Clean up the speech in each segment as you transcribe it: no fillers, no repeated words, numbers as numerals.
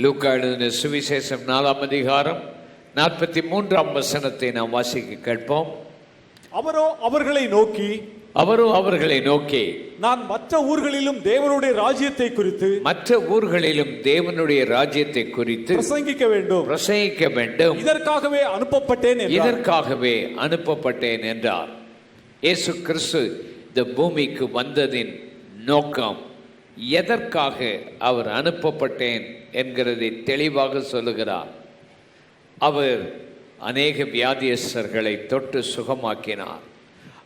லூக்கா எழுதின சுவிசேஷம் 4ஆம் அதிகாரம் 43ஆம் வசனத்தை நாம் வாசிக்க கேட்போம். அவரோ அவர்களை நோக்கி நான் மற்ற ஊர்களிலும் தேவனுடைய ராஜ்யத்தை குறித்து பிரசங்கிக்க வேண்டும் இதற்காகவே அனுப்பப்பட்டேன் என்றார். இயேசு கிறிஸ்து இந்த பூமிக்கு வந்ததின் நோக்கம், எதற்காக அவர் அனுப்பப்பட்டேன் என்கிறதை தெளிவாக சொல்லுகிறார். அவர் அநேக வியாதியஸ்தர்களை தொட்டு சுகமாக்கினார்.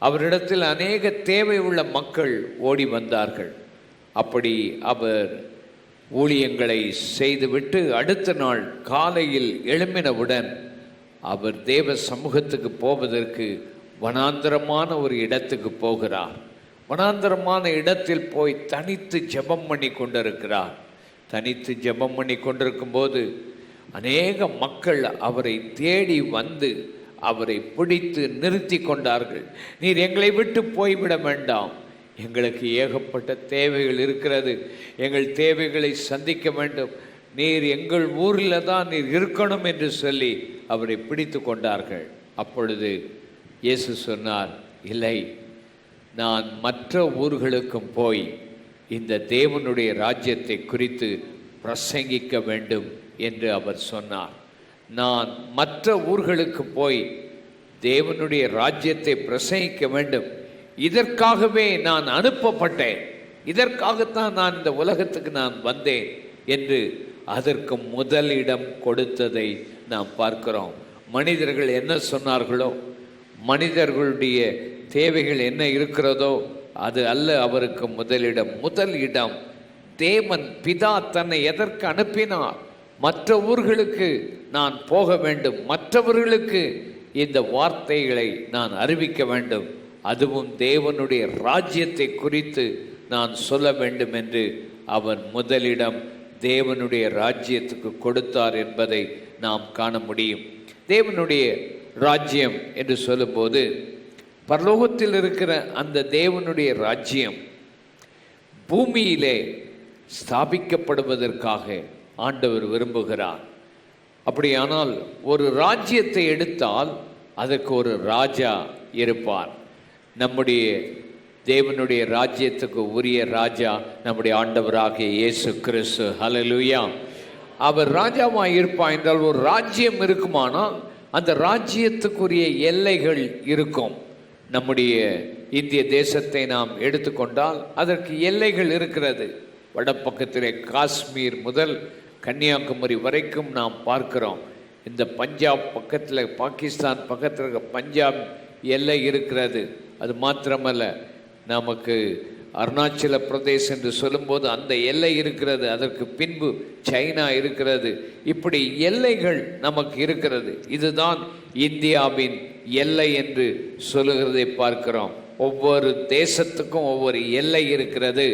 அவரிடத்தில் அநேக தேவை உள்ள மக்கள் ஓடி வந்தார்கள். அப்படி அவர் ஊழியங்களை செய்துவிட்டு அடுத்த நாள் காலையில் எழும்பினவுடன் அவர் தேவ சமூகத்துக்கு போவதற்கு வனாந்தரமான ஒரு இடத்துக்கு போகிறார். வனாந்தரமான இடத்தில் போய் தனித்து ஜெபம் பண்ணி கொண்டிருக்கிறார். தனித்து ஜெபம் பண்ணி கொண்டிருக்கும் போது அநேக மக்கள் அவரை தேடி வந்து அவரை பிடித்து நிறுத்தி கொண்டார்கள். நீர் எங்களை விட்டு போய்விட வேண்டாம், எங்களுக்கு ஏகப்பட்ட தேவைகள் இருக்கிறது, எங்கள் தேவைகளை சந்திக்க வேண்டும், நீர் எங்கள் ஊரில் தான் நீர் இருக்கணும் என்று சொல்லி அவரை பிடித்து கொண்டார்கள். அப்பொழுது இயேசு சொன்னார், இல்லை, நான் மற்ற ஊர்களுக்கும் போய் இந்த தேவனுடைய ராஜ்யத்தை குறித்து பிரசங்கிக்க வேண்டும் என்று அவர் சொன்னார். நான் மற்ற ஊர்களுக்கு போய் தேவனுடைய ராஜ்யத்தை பிரசங்கிக்க வேண்டும், இதற்காகவே நான் அனுப்பப்பட்டேன், இதற்காகத்தான் நான் இந்த உலகத்துக்கு நான் வந்தேன் என்று அதற்கு முதலிடம் கொடுத்ததை நாம் பார்க்கிறோம். மனிதர்கள் என்ன சொன்னார்களோ, மனிதர்களுடைய தேவைகள் என்ன இருக்கிறதோ அது அல்ல அவருக்கு முதலிடம். தேவன் பிதா தன்னை எதற்கு அனுப்பினார்? மற்ற ஊர்களுக்கு நான் போக வேண்டும், மற்றவர்களுக்கு இந்த வார்த்தைகளை நான் அறிவிக்க வேண்டும், அதுவும் தேவனுடைய ராஜ்யத்தை குறித்து நான் சொல்ல வேண்டும் என்று அவர் முதலிடம் தேவனுடைய ராஜ்யத்துக்கு கொடுத்தார் என்பதை நாம் காண முடியும். தேவனுடைய ராஜ்யம் என்று சொல்லும்போது பரலோகத்தில் இருக்கிற அந்த தேவனுடைய ராஜ்யம் பூமியிலே ஸ்தாபிக்கப்படுவதற்காக ஆண்டவர் விரும்புகிறார். அப்படியானால் ஒரு ராஜ்யத்தை எடுத்தால் அதற்கு ஒரு ராஜா இருப்பார். நம்முடைய தேவனுடைய ராஜ்யத்துக்கு உரிய ராஜா நம்முடைய ஆண்டவராகிய இயேசு கிறிஸ்து. ஹல்லேலூயா. அவர் ராஜாவாக இருப்பார் என்றால் ஒரு ராஜ்யம் இருக்குமானால் அந்த ராஜ்யத்துக்குரிய எல்லைகள் இருக்கும். நம்முடைய இந்திய தேசத்தை நாம் எடுத்துக்கொண்டால் அதற்கு எல்லைகள் இருக்கிறது. வடப்பக்கத்திலே காஷ்மீர் முதல் கன்னியாகுமரி வரைக்கும் நாம் பார்க்கிறோம். இந்த பஞ்சாப் பக்கத்தில், பாகிஸ்தான் பக்கத்தில் இருக்க பஞ்சாப் எல்லை இருக்கிறது. அது மாத்திரமல்ல, நமக்கு அருணாச்சல பிரதேசம் என்று சொல்லும்போது அந்த எல்லை இருக்கிறது. அதற்கு பின்பு சைனா இருக்கிறது. இப்படி எல்லைகள் நமக்கு இருக்கிறது. இதுதான் இந்தியாவின் எல்லை என்று சொல்லுகிறதை பார்க்கிறோம். ஒவ்வொரு தேசத்துக்கும் ஒவ்வொரு எல்லை இருக்கிறது.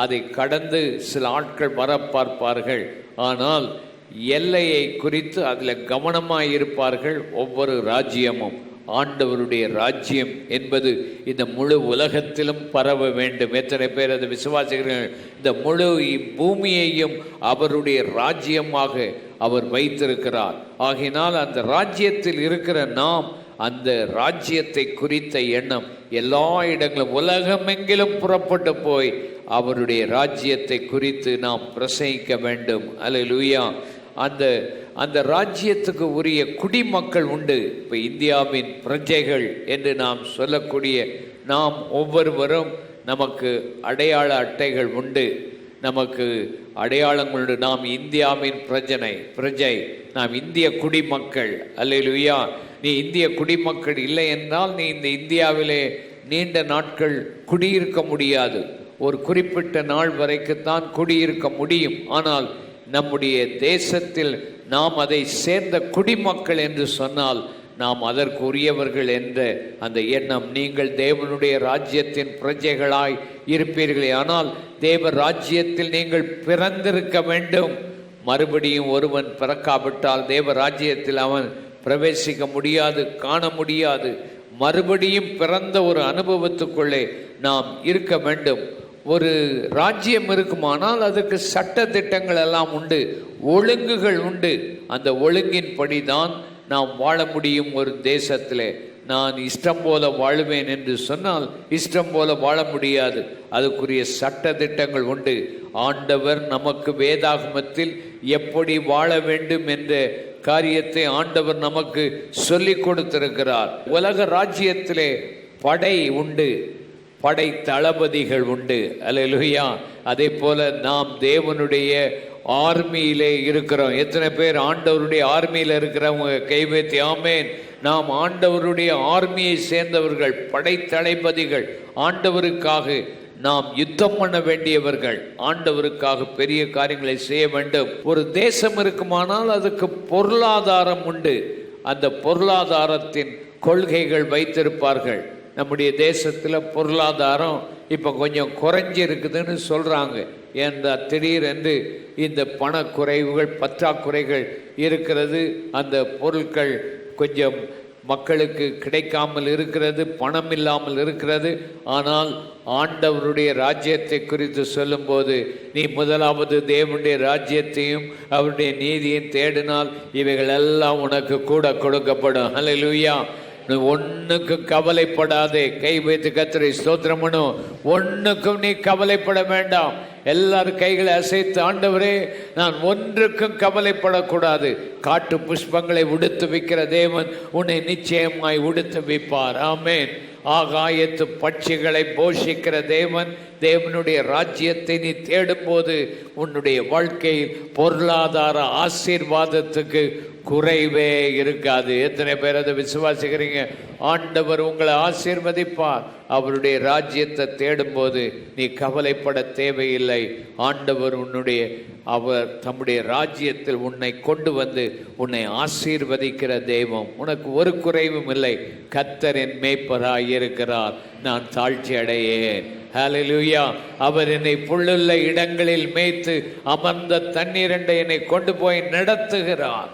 அதை கடந்து சில ஆட்கள் வர பார்ப்பார்கள். ஆனால் எல்லையை குறித்து அதில் கவனமாக இருப்பார்கள். ஒவ்வொரு ராஜ்யமும், ஆண்டவருடைய ராஜ்யம் என்பது இந்த முழு உலகத்திலும் பரவ வேண்டும். எத்தனை பேர் அதை விசுவாசிக்கிறீர்கள்? இந்த முழு பூமியையும் அவருடைய ராஜ்யமாக அவர் வைத்திருக்கிறார். ஆகினால் அந்த ராஜ்யத்தில் இருக்கிற நாம் அந்த ராஜ்யத்தை குறித்த எண்ணம் எல்லா இடங்களும், உலகமெங்கிலும் புறப்பட்டு போய் அவருடைய ராஜ்யத்தை குறித்து நாம் பிரசங்கிக்க வேண்டும். அல்லேலூயா. அந்த ராஜ்யத்துக்கு உரிய குடிமக்கள் உண்டு. இப்போ இந்தியாவின் பிரஜைகள் என்று நாம் சொல்லக்கூடிய நாம் ஒவ்வொருவரும், நமக்கு அடையாள அட்டைகள் உண்டு, நமக்கு அடையாளங்களுண்டு. நாம் இந்தியாவின் பிரஜை, நாம் இந்திய குடிமக்கள். அல்லேலூயா. நீ இந்திய குடிமக்கள் இல்லை என்றால் நீ இந்த இந்தியாவிலே நீண்ட நாட்கள் குடியிருக்க முடியாது. ஒரு குறிப்பிட்ட நாள் வரைக்குத்தான் குடியிருக்க முடியும். ஆனால் நம்முடைய தேசத்தில் நாம் அதை சேர்ந்த குடிமக்கள் என்று சொன்னால் நாம் அதற்கு உரியவர்கள் என்ற அந்த எண்ணம். நீங்கள் தேவனுடைய ராஜ்யத்தின் பிரஜைகளாய் இருப்பீர்களே, ஆனால் தேவ ராஜ்யத்தில் நீங்கள் பிறந்திருக்க வேண்டும். மறுபடியும் ஒருவன் பிறக்காவிட்டால் தேவ ராஜ்யத்தில் அவன் பிரவேசிக்க முடியாது, காண முடியாது. மறுபடியும் பிறந்த ஒரு அனுபவத்துக்குள்ளே நாம் இருக்க வேண்டும். ஒரு ராஜ்யம் இருக்குமானால் அதுக்கு சட்ட திட்டங்கள் எல்லாம் உண்டு, ஒழுங்குகள் உண்டு. அந்த ஒழுங்கின்படி தான் நாம் வாழ முடியும். ஒரு தேசத்தில் நான் இஷ்டம் போல வாழுவேன் என்று சொன்னால் இஷ்டம் போல வாழ முடியாது. அதுக்குரிய சட்ட திட்டங்கள் உண்டு. ஆண்டவர் நமக்கு வேதாகமத்தில் எப்படி வாழ வேண்டும் என்ற காரியத்தை ஆண்டவர் நமக்கு சொல்லிக் கொடுத்திருக்கிறார். உலக ராஜ்யத்திலே படை உண்டு, படை தளபதிகள் உண்டு. அல்லேலூயா. அதே போல நாம் தேவனுடைய ஆர்மியிலே இருக்கிறோம். எத்தனை பேர் ஆண்டவருடைய ஆர்மியில் இருக்கிறவங்க கைவேத்தி ஆமேன். நாம் ஆண்டவருடைய ஆர்மியை சேர்ந்தவர்கள், படை தளபதிகள். ஆண்டவருக்காக நாம் யுத்தம் பண்ண வேண்டியவர்கள், ஆண்டவருக்காக பெரிய காரியங்களை செய்ய வேண்டும். ஒரு தேசம் இருக்குமானால் அதுக்கு பொருளாதாரம் உண்டு. அந்த பொருளாதாரத்தின் கொள்கைகள் வைத்திருப்பார்கள். நம்முடைய தேசத்தில் பொருளாதாரம் இப்போ கொஞ்சம் குறைஞ்சி இருக்குதுன்னு சொல்கிறாங்க. ஏன்னா திடீரென்று இந்த பணக்குறைவுகள், பற்றாக்குறைகள் இருக்கிறது. அந்த பொருட்கள் கொஞ்சம் மக்களுக்கு கிடைக்காமல் இருக்கிறது, பணம் இல்லாமல் இருக்கிறது. ஆனால் ஆண்டவருடைய ராஜ்யத்தை குறித்து சொல்லும்போது, நீ முதலாவது தேவனுடைய ராஜ்யத்தையும் அவருடைய நீதியையும் தேடினால் இவைகள் எல்லாம் உனக்கு கூட கொடுக்கப்படும். அல்லேலூயா. நீ ஒன்றுக்கும் கவலைப்படாதே. கை வைத்து கர்த்தரை ஸ்தோத்திரம் பண்ணு. ஒன்றுக்கும் நீ கவலைப்பட வேண்டாம். எல்லாரும் கைகளை அசைத்து, ஆண்டவரே நான் ஒன்றுக்கும் கவலைப்படக்கூடாது. காட்டு புஷ்பங்களை உடுத்து வைக்கிற தேவன் உன்னை நிச்சயமாய் உடுத்து வைப்பார். ஆமேன். ஆகாயத்து பட்சிகளை போஷிக்கிற தேவன், தேவனுடைய ராஜ்யத்தை நீ தேடும்போது உன்னுடைய வாழ்க்கையில் பொருளாதார ஆசீர்வாதத்துக்கு குறைவே இருக்காது. எத்தனை பேர் அதை விசுவாசிக்கிறீங்க? ஆண்டவர் உங்களை ஆசீர்வதிப்பார். அவருடைய ராஜ்யத்தை தேடும்போது நீ கவலைப்பட தேவையில்லை. ஆண்டவர் அவர் தம்முடைய ராஜ்யத்தில் உன்னை கொண்டு வந்து உன்னை ஆசீர்வதிக்கிற தெய்வம். உனக்கு ஒரு குறைவும் இல்லை. கர்த்தர் என் மேய்ப்பராய் இருக்கிறார், நான் தாழ்ச்சி அடையேன். ஹல்லேலூயா. அவர் என்னை புல்லுள்ள இடங்களில் மேய்த்து அமர்ந்த தண்ணீரண்டை என்னை கொண்டு போய் நடத்துகிறார்.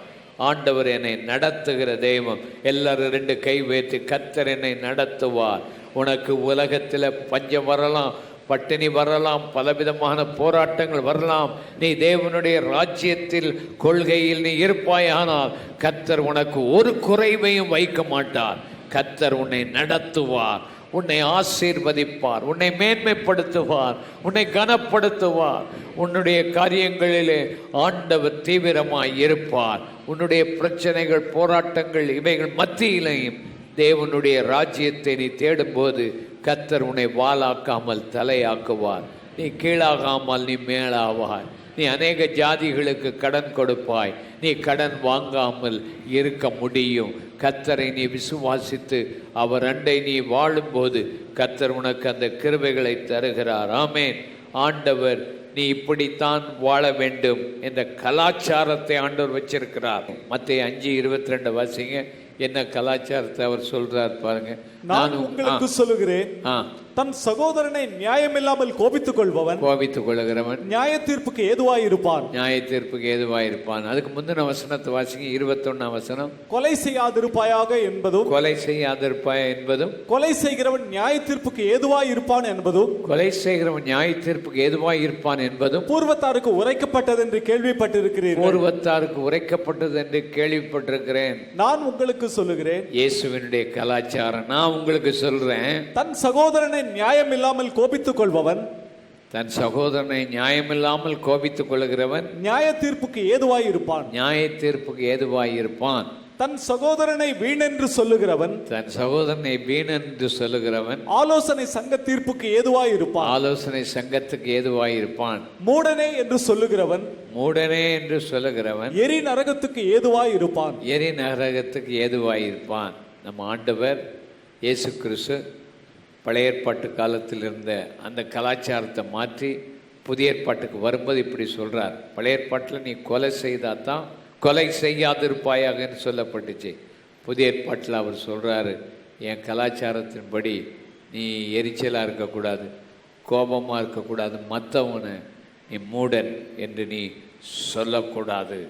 ஆண்டவர் என்னை நடத்துகிற தெய்வம். எல்லாரும் ரெண்டு கை வைத்து, கர்த்தர் என்னை நடத்துவார். உனக்கு உலகத்தில் பஞ்சம் வரலாம், பட்டினி வரலாம், பலவிதமான போராட்டங்கள் வரலாம். நீ தேவனுடைய ராஜ்யத்தில் கொள்கையில் நீ இருப்பாயானால் கர்த்தர் உனக்கு ஒரு குறைவையும் வைக்க மாட்டார். கர்த்தர் உன்னை நடத்துவார், உன்னை ஆசீர்வதிப்பார், உன்னை மேன்மைப்படுத்துவார், உன்னை கனப்படுத்துவார். உன்னுடைய காரியங்களிலே ஆண்டவர் தீவிரமாய் இருப்பார். உன்னுடைய பிரச்சனைகள், போராட்டங்கள் இவைகள் மத்தியிலையும் தேவனுடைய ராஜ்யத்தை நீ தேடும்போது கர்த்தர் உன்னை வாளாக்காமல் தலையாக்குவார். நீ கீழாகாமல் நீ மேலாவாய். நீ அநேக ஜாதிகளுக்கு கடன் கொடுப்பாய். நீ கடன் வாங்காமல் இருக்க முடியும். கர்த்தரை நீ விசுவாசித்து அவர் அண்டை நீ வாழும்போது கர்த்தர் உனக்கு அந்த கிருபைகளை தருகிறார். ஆமேன். ஆண்டவர் நீ இப்படித்தான் வாழ வேண்டும் என்ற கலாச்சாரத்தை ஆண்டவர் வச்சிருக்கிறார். மத்தேயு 5:22 வாசிங்க. என்ன கலாச்சாரத்தை அவர் சொல்றார் பாருங்க. நான் உங்களுக்கு சொல்லுகிறேன், தன் சகோதரனை நியாயமில்லாமல் கோபித்துக் கொள்கிறவன் நியாய தீர்ப்புக்கு ஏதுவாய் இருப்பான். நியாய தீர்ப்புக்கு ஏதுவாய் இருப்பான். அதுக்கு முந்தின வசனத்தை வாசிங்க. 21 வசனம். கொலை செய்யாதிருப்பாயாக என்பதும், கொலை செய்யாதிருப்பாய் என்பதும், கொலை செய்கிறவன் நியாய தீர்ப்புக்கு ஏதுவாய் இருப்பான் என்பதும், கொலை செய்கிறவன் நியாய தீர்ப்புக்கு ஏதுவாய் இருப்பான் என்பதும் பூர்வத்தாருக்கு உரைக்கப்பட்டது என்று கேள்விப்பட்டிருக்கிறீர்கள். பூர்வத்தாருக்கு உரைக்கப்பட்டது என்று கேள்விப்பட்டிருக்கிறேன். நான் உங்களுக்கு சொல்லுகிறேன், இயேசுவினுடைய கலாச்சாரம் நான் உங்களுக்கு சொல்றேன். தன் சகோதரனை நியாயம் இல்லாமல் கோபித்துக் கொள்பவன், தன் சகோதரனை நியாயமில்லாமல் கோபித்துக் கொள்கிறவன் நியாய தீர்ப்புக்கு ஏதுவாய் இருப்பான். நியாய தீர்ப்புக்கு ஏதுவாய் இருப்பான். தன் சகோதரனை வீணென்று சொல்லுகிறவன், தன் சகோதரனை வீணென்று சொல்லுகிறவன் ஆலோசனை சங்க தீர்ப்புக்கு ஏதுவாய் இருப்பான். ஆலோசனை சங்கத்துக்கு ஏதுவாய் இருப்பான். மூடனே என்று சொல்லுகிறவன், மூடனே என்று சொல்லுகிறவன் எரி நரகத்துக்கு ஏதுவாய் இருப்பான். எரி நரகத்துக்கு ஏதுவாய் இருப்பான். நம்ம ஆண்டவர் இயேசு கிறிஸ்து பழைய ஏற்பாட்டு காலத்தில் இருந்த அந்த கலாச்சாரத்தை மாற்றி புதிய ஏற்பாட்டுக்கு வரும்போது இப்படி சொல்றார். பழைய ஏற்பாட்டில் நீ கொலை செய்தாதான் கொலை செய்யாதிருப்பாயாகன்னு சொல்லப்பட்டுச்சு. புதிய ஏற்பாட்டில் அவர் சொல்றாரு, என் கலாச்சாரத்தின்படி நீ எரிச்சலாக இருக்கக்கூடாது, கோபமாக இருக்கக்கூடாது, மற்றவனை நீ மூடன் என்று நீ சொல்லக்கூடாது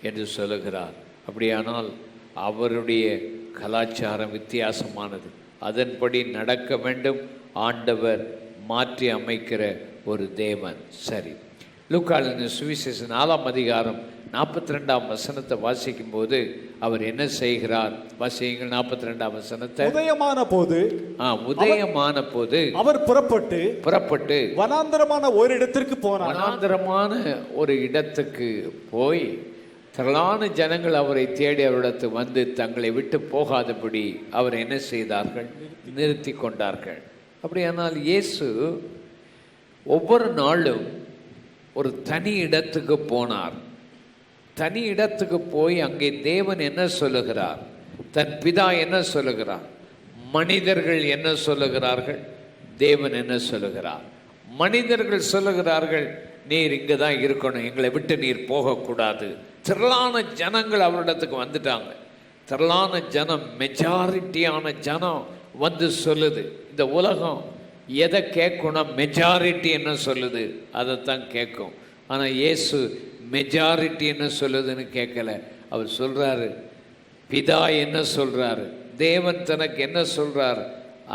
என்று சொல்லுகிறார். அப்படியானால் அவருடைய கலாச்சாரம் வித்தியாசமானது. அதன்படி நடக்க வேண்டும். ஆண்டவர் மாற்றி அமைக்கிற ஒரு தேவன். சரி, லூக்காவின் சுவிசேஷம் 4ஆம் அதிகாரம் 42ஆம் வசனத்தை வாசிக்கும் போது அவர் என்ன செய்கிறார்? வாசியுங்கள் 42ஆம் வசனத்தை. உதயமான போது அவர் புறப்பட்டு வனாந்தரமான ஒரு இடத்திற்கு போனார். வனாந்தரமான ஒரு இடத்துக்கு போய் திரளான ஜனங்கள் அவரை தேடி அவரிடத்து வந்து தங்களை விட்டு போகாதபடி அவர் என்ன செய்தார்கள்? நிறுத்தி கொண்டார்கள். அப்படியானால் இயேசு ஒவ்வொரு நாளும் ஒரு தனி இடத்துக்கு போனார். தனி இடத்துக்கு போய் அங்கே தேவன் என்ன சொல்லுகிறார், தன் பிதா என்ன சொல்லுகிறார், மனிதர்கள் என்ன சொல்லுகிறார்கள், தேவன் என்ன சொல்லுகிறார். மனிதர்கள் சொல்லுகிறார்கள், நீர் இங்கே தான் இருக்கணும், எங்களை விட்டு நீர் போகக்கூடாது. திரளான ஜனங்கள் அவரிடத்துக்கு வந்துட்டாங்க. திரளான ஜனம், மெஜாரிட்டியான ஜனம் வந்து சொல்லுது. இந்த உலகம் எதை கேட்கணும்? மெஜாரிட்டி என்ன சொல்லுது அதைத்தான் கேட்கும். ஆனால் இயேசு மெஜாரிட்டி என்ன சொல்லுதுன்னு கேட்கல. அவர் சொல்றாரு, பிதா என்ன சொல்றாரு, தேவன் தனக்கு என்ன சொல்றார்,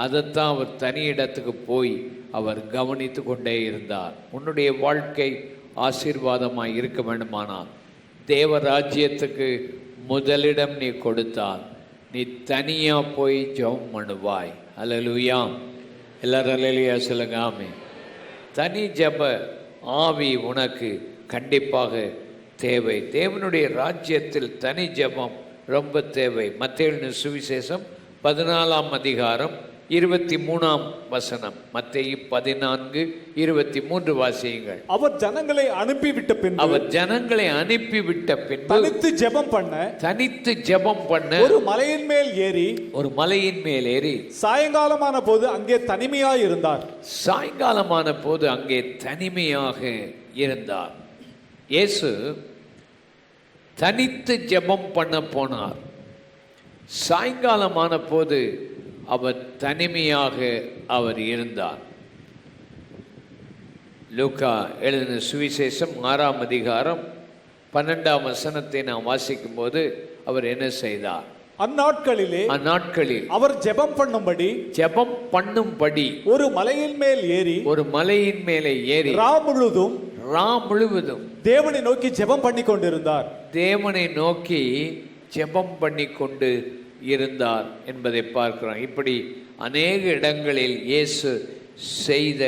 அதைத்தான் அவர் தனி இடத்துக்கு போய் அவர் கவனித்து கொண்டே இருந்தார். உன்னுடைய வாழ்க்கை ஆசீர்வாதமாய் இருக்க வேண்டுமானால் தேவ ராஜ்யத்துக்கு முதலிடம் நீ கொடுத்தால் நீ தனியா போய் ஜெபம் பண்ணுவாய். அல்லேலூயா. எல்லாரும் அல்லேலூயா சொல்லுங்க. ஆமென். தனி ஜெப ஆவி உனக்கு கண்டிப்பாக தேவை. தேவனுடைய ராஜ்யத்தில் தனி ஜெபம் ரொம்ப தேவை. மத்தேயு சுவிசேஷம் 14ஆம் அதிகாரம் 23ஆம் வசனம். மத்தேயு 14:23 வாசியுங்கள். அவர் ஜனங்களை அனுப்பிவிட்ட பின் தனித்து ஜெபம் பண்ண ஒரு மலையின் மேல் ஏறி சாயங்காலமான போது அங்கே தனிமையாக இருந்தார். இயேசு தனித்து ஜெபம் பண்ண போனார். சாயங்காலமான போது அவர் தனிமையாக அவர் இருந்தார். லூக்கா எழுதின சுவிசேஷம் 6ஆம் அதிகாரம் 12ஆம் வசனத்தை நாம் வாசிக்கும் போது அவர் என்ன செய்தார்? அந்நாட்களில் அவர் ஜெபம் பண்ணும்படி ஒரு மலையின் மேலே ஏறி ரா முழுவதும் தேவனை நோக்கி ஜெபம் பண்ணி கொண்டிருந்தார். தேவனை நோக்கி ஜெபம் பண்ணி கொண்டு இருந்தார் என்பதை பார்க்கிறோம். இப்படி அநேக இடங்களில் இயேசு செய்த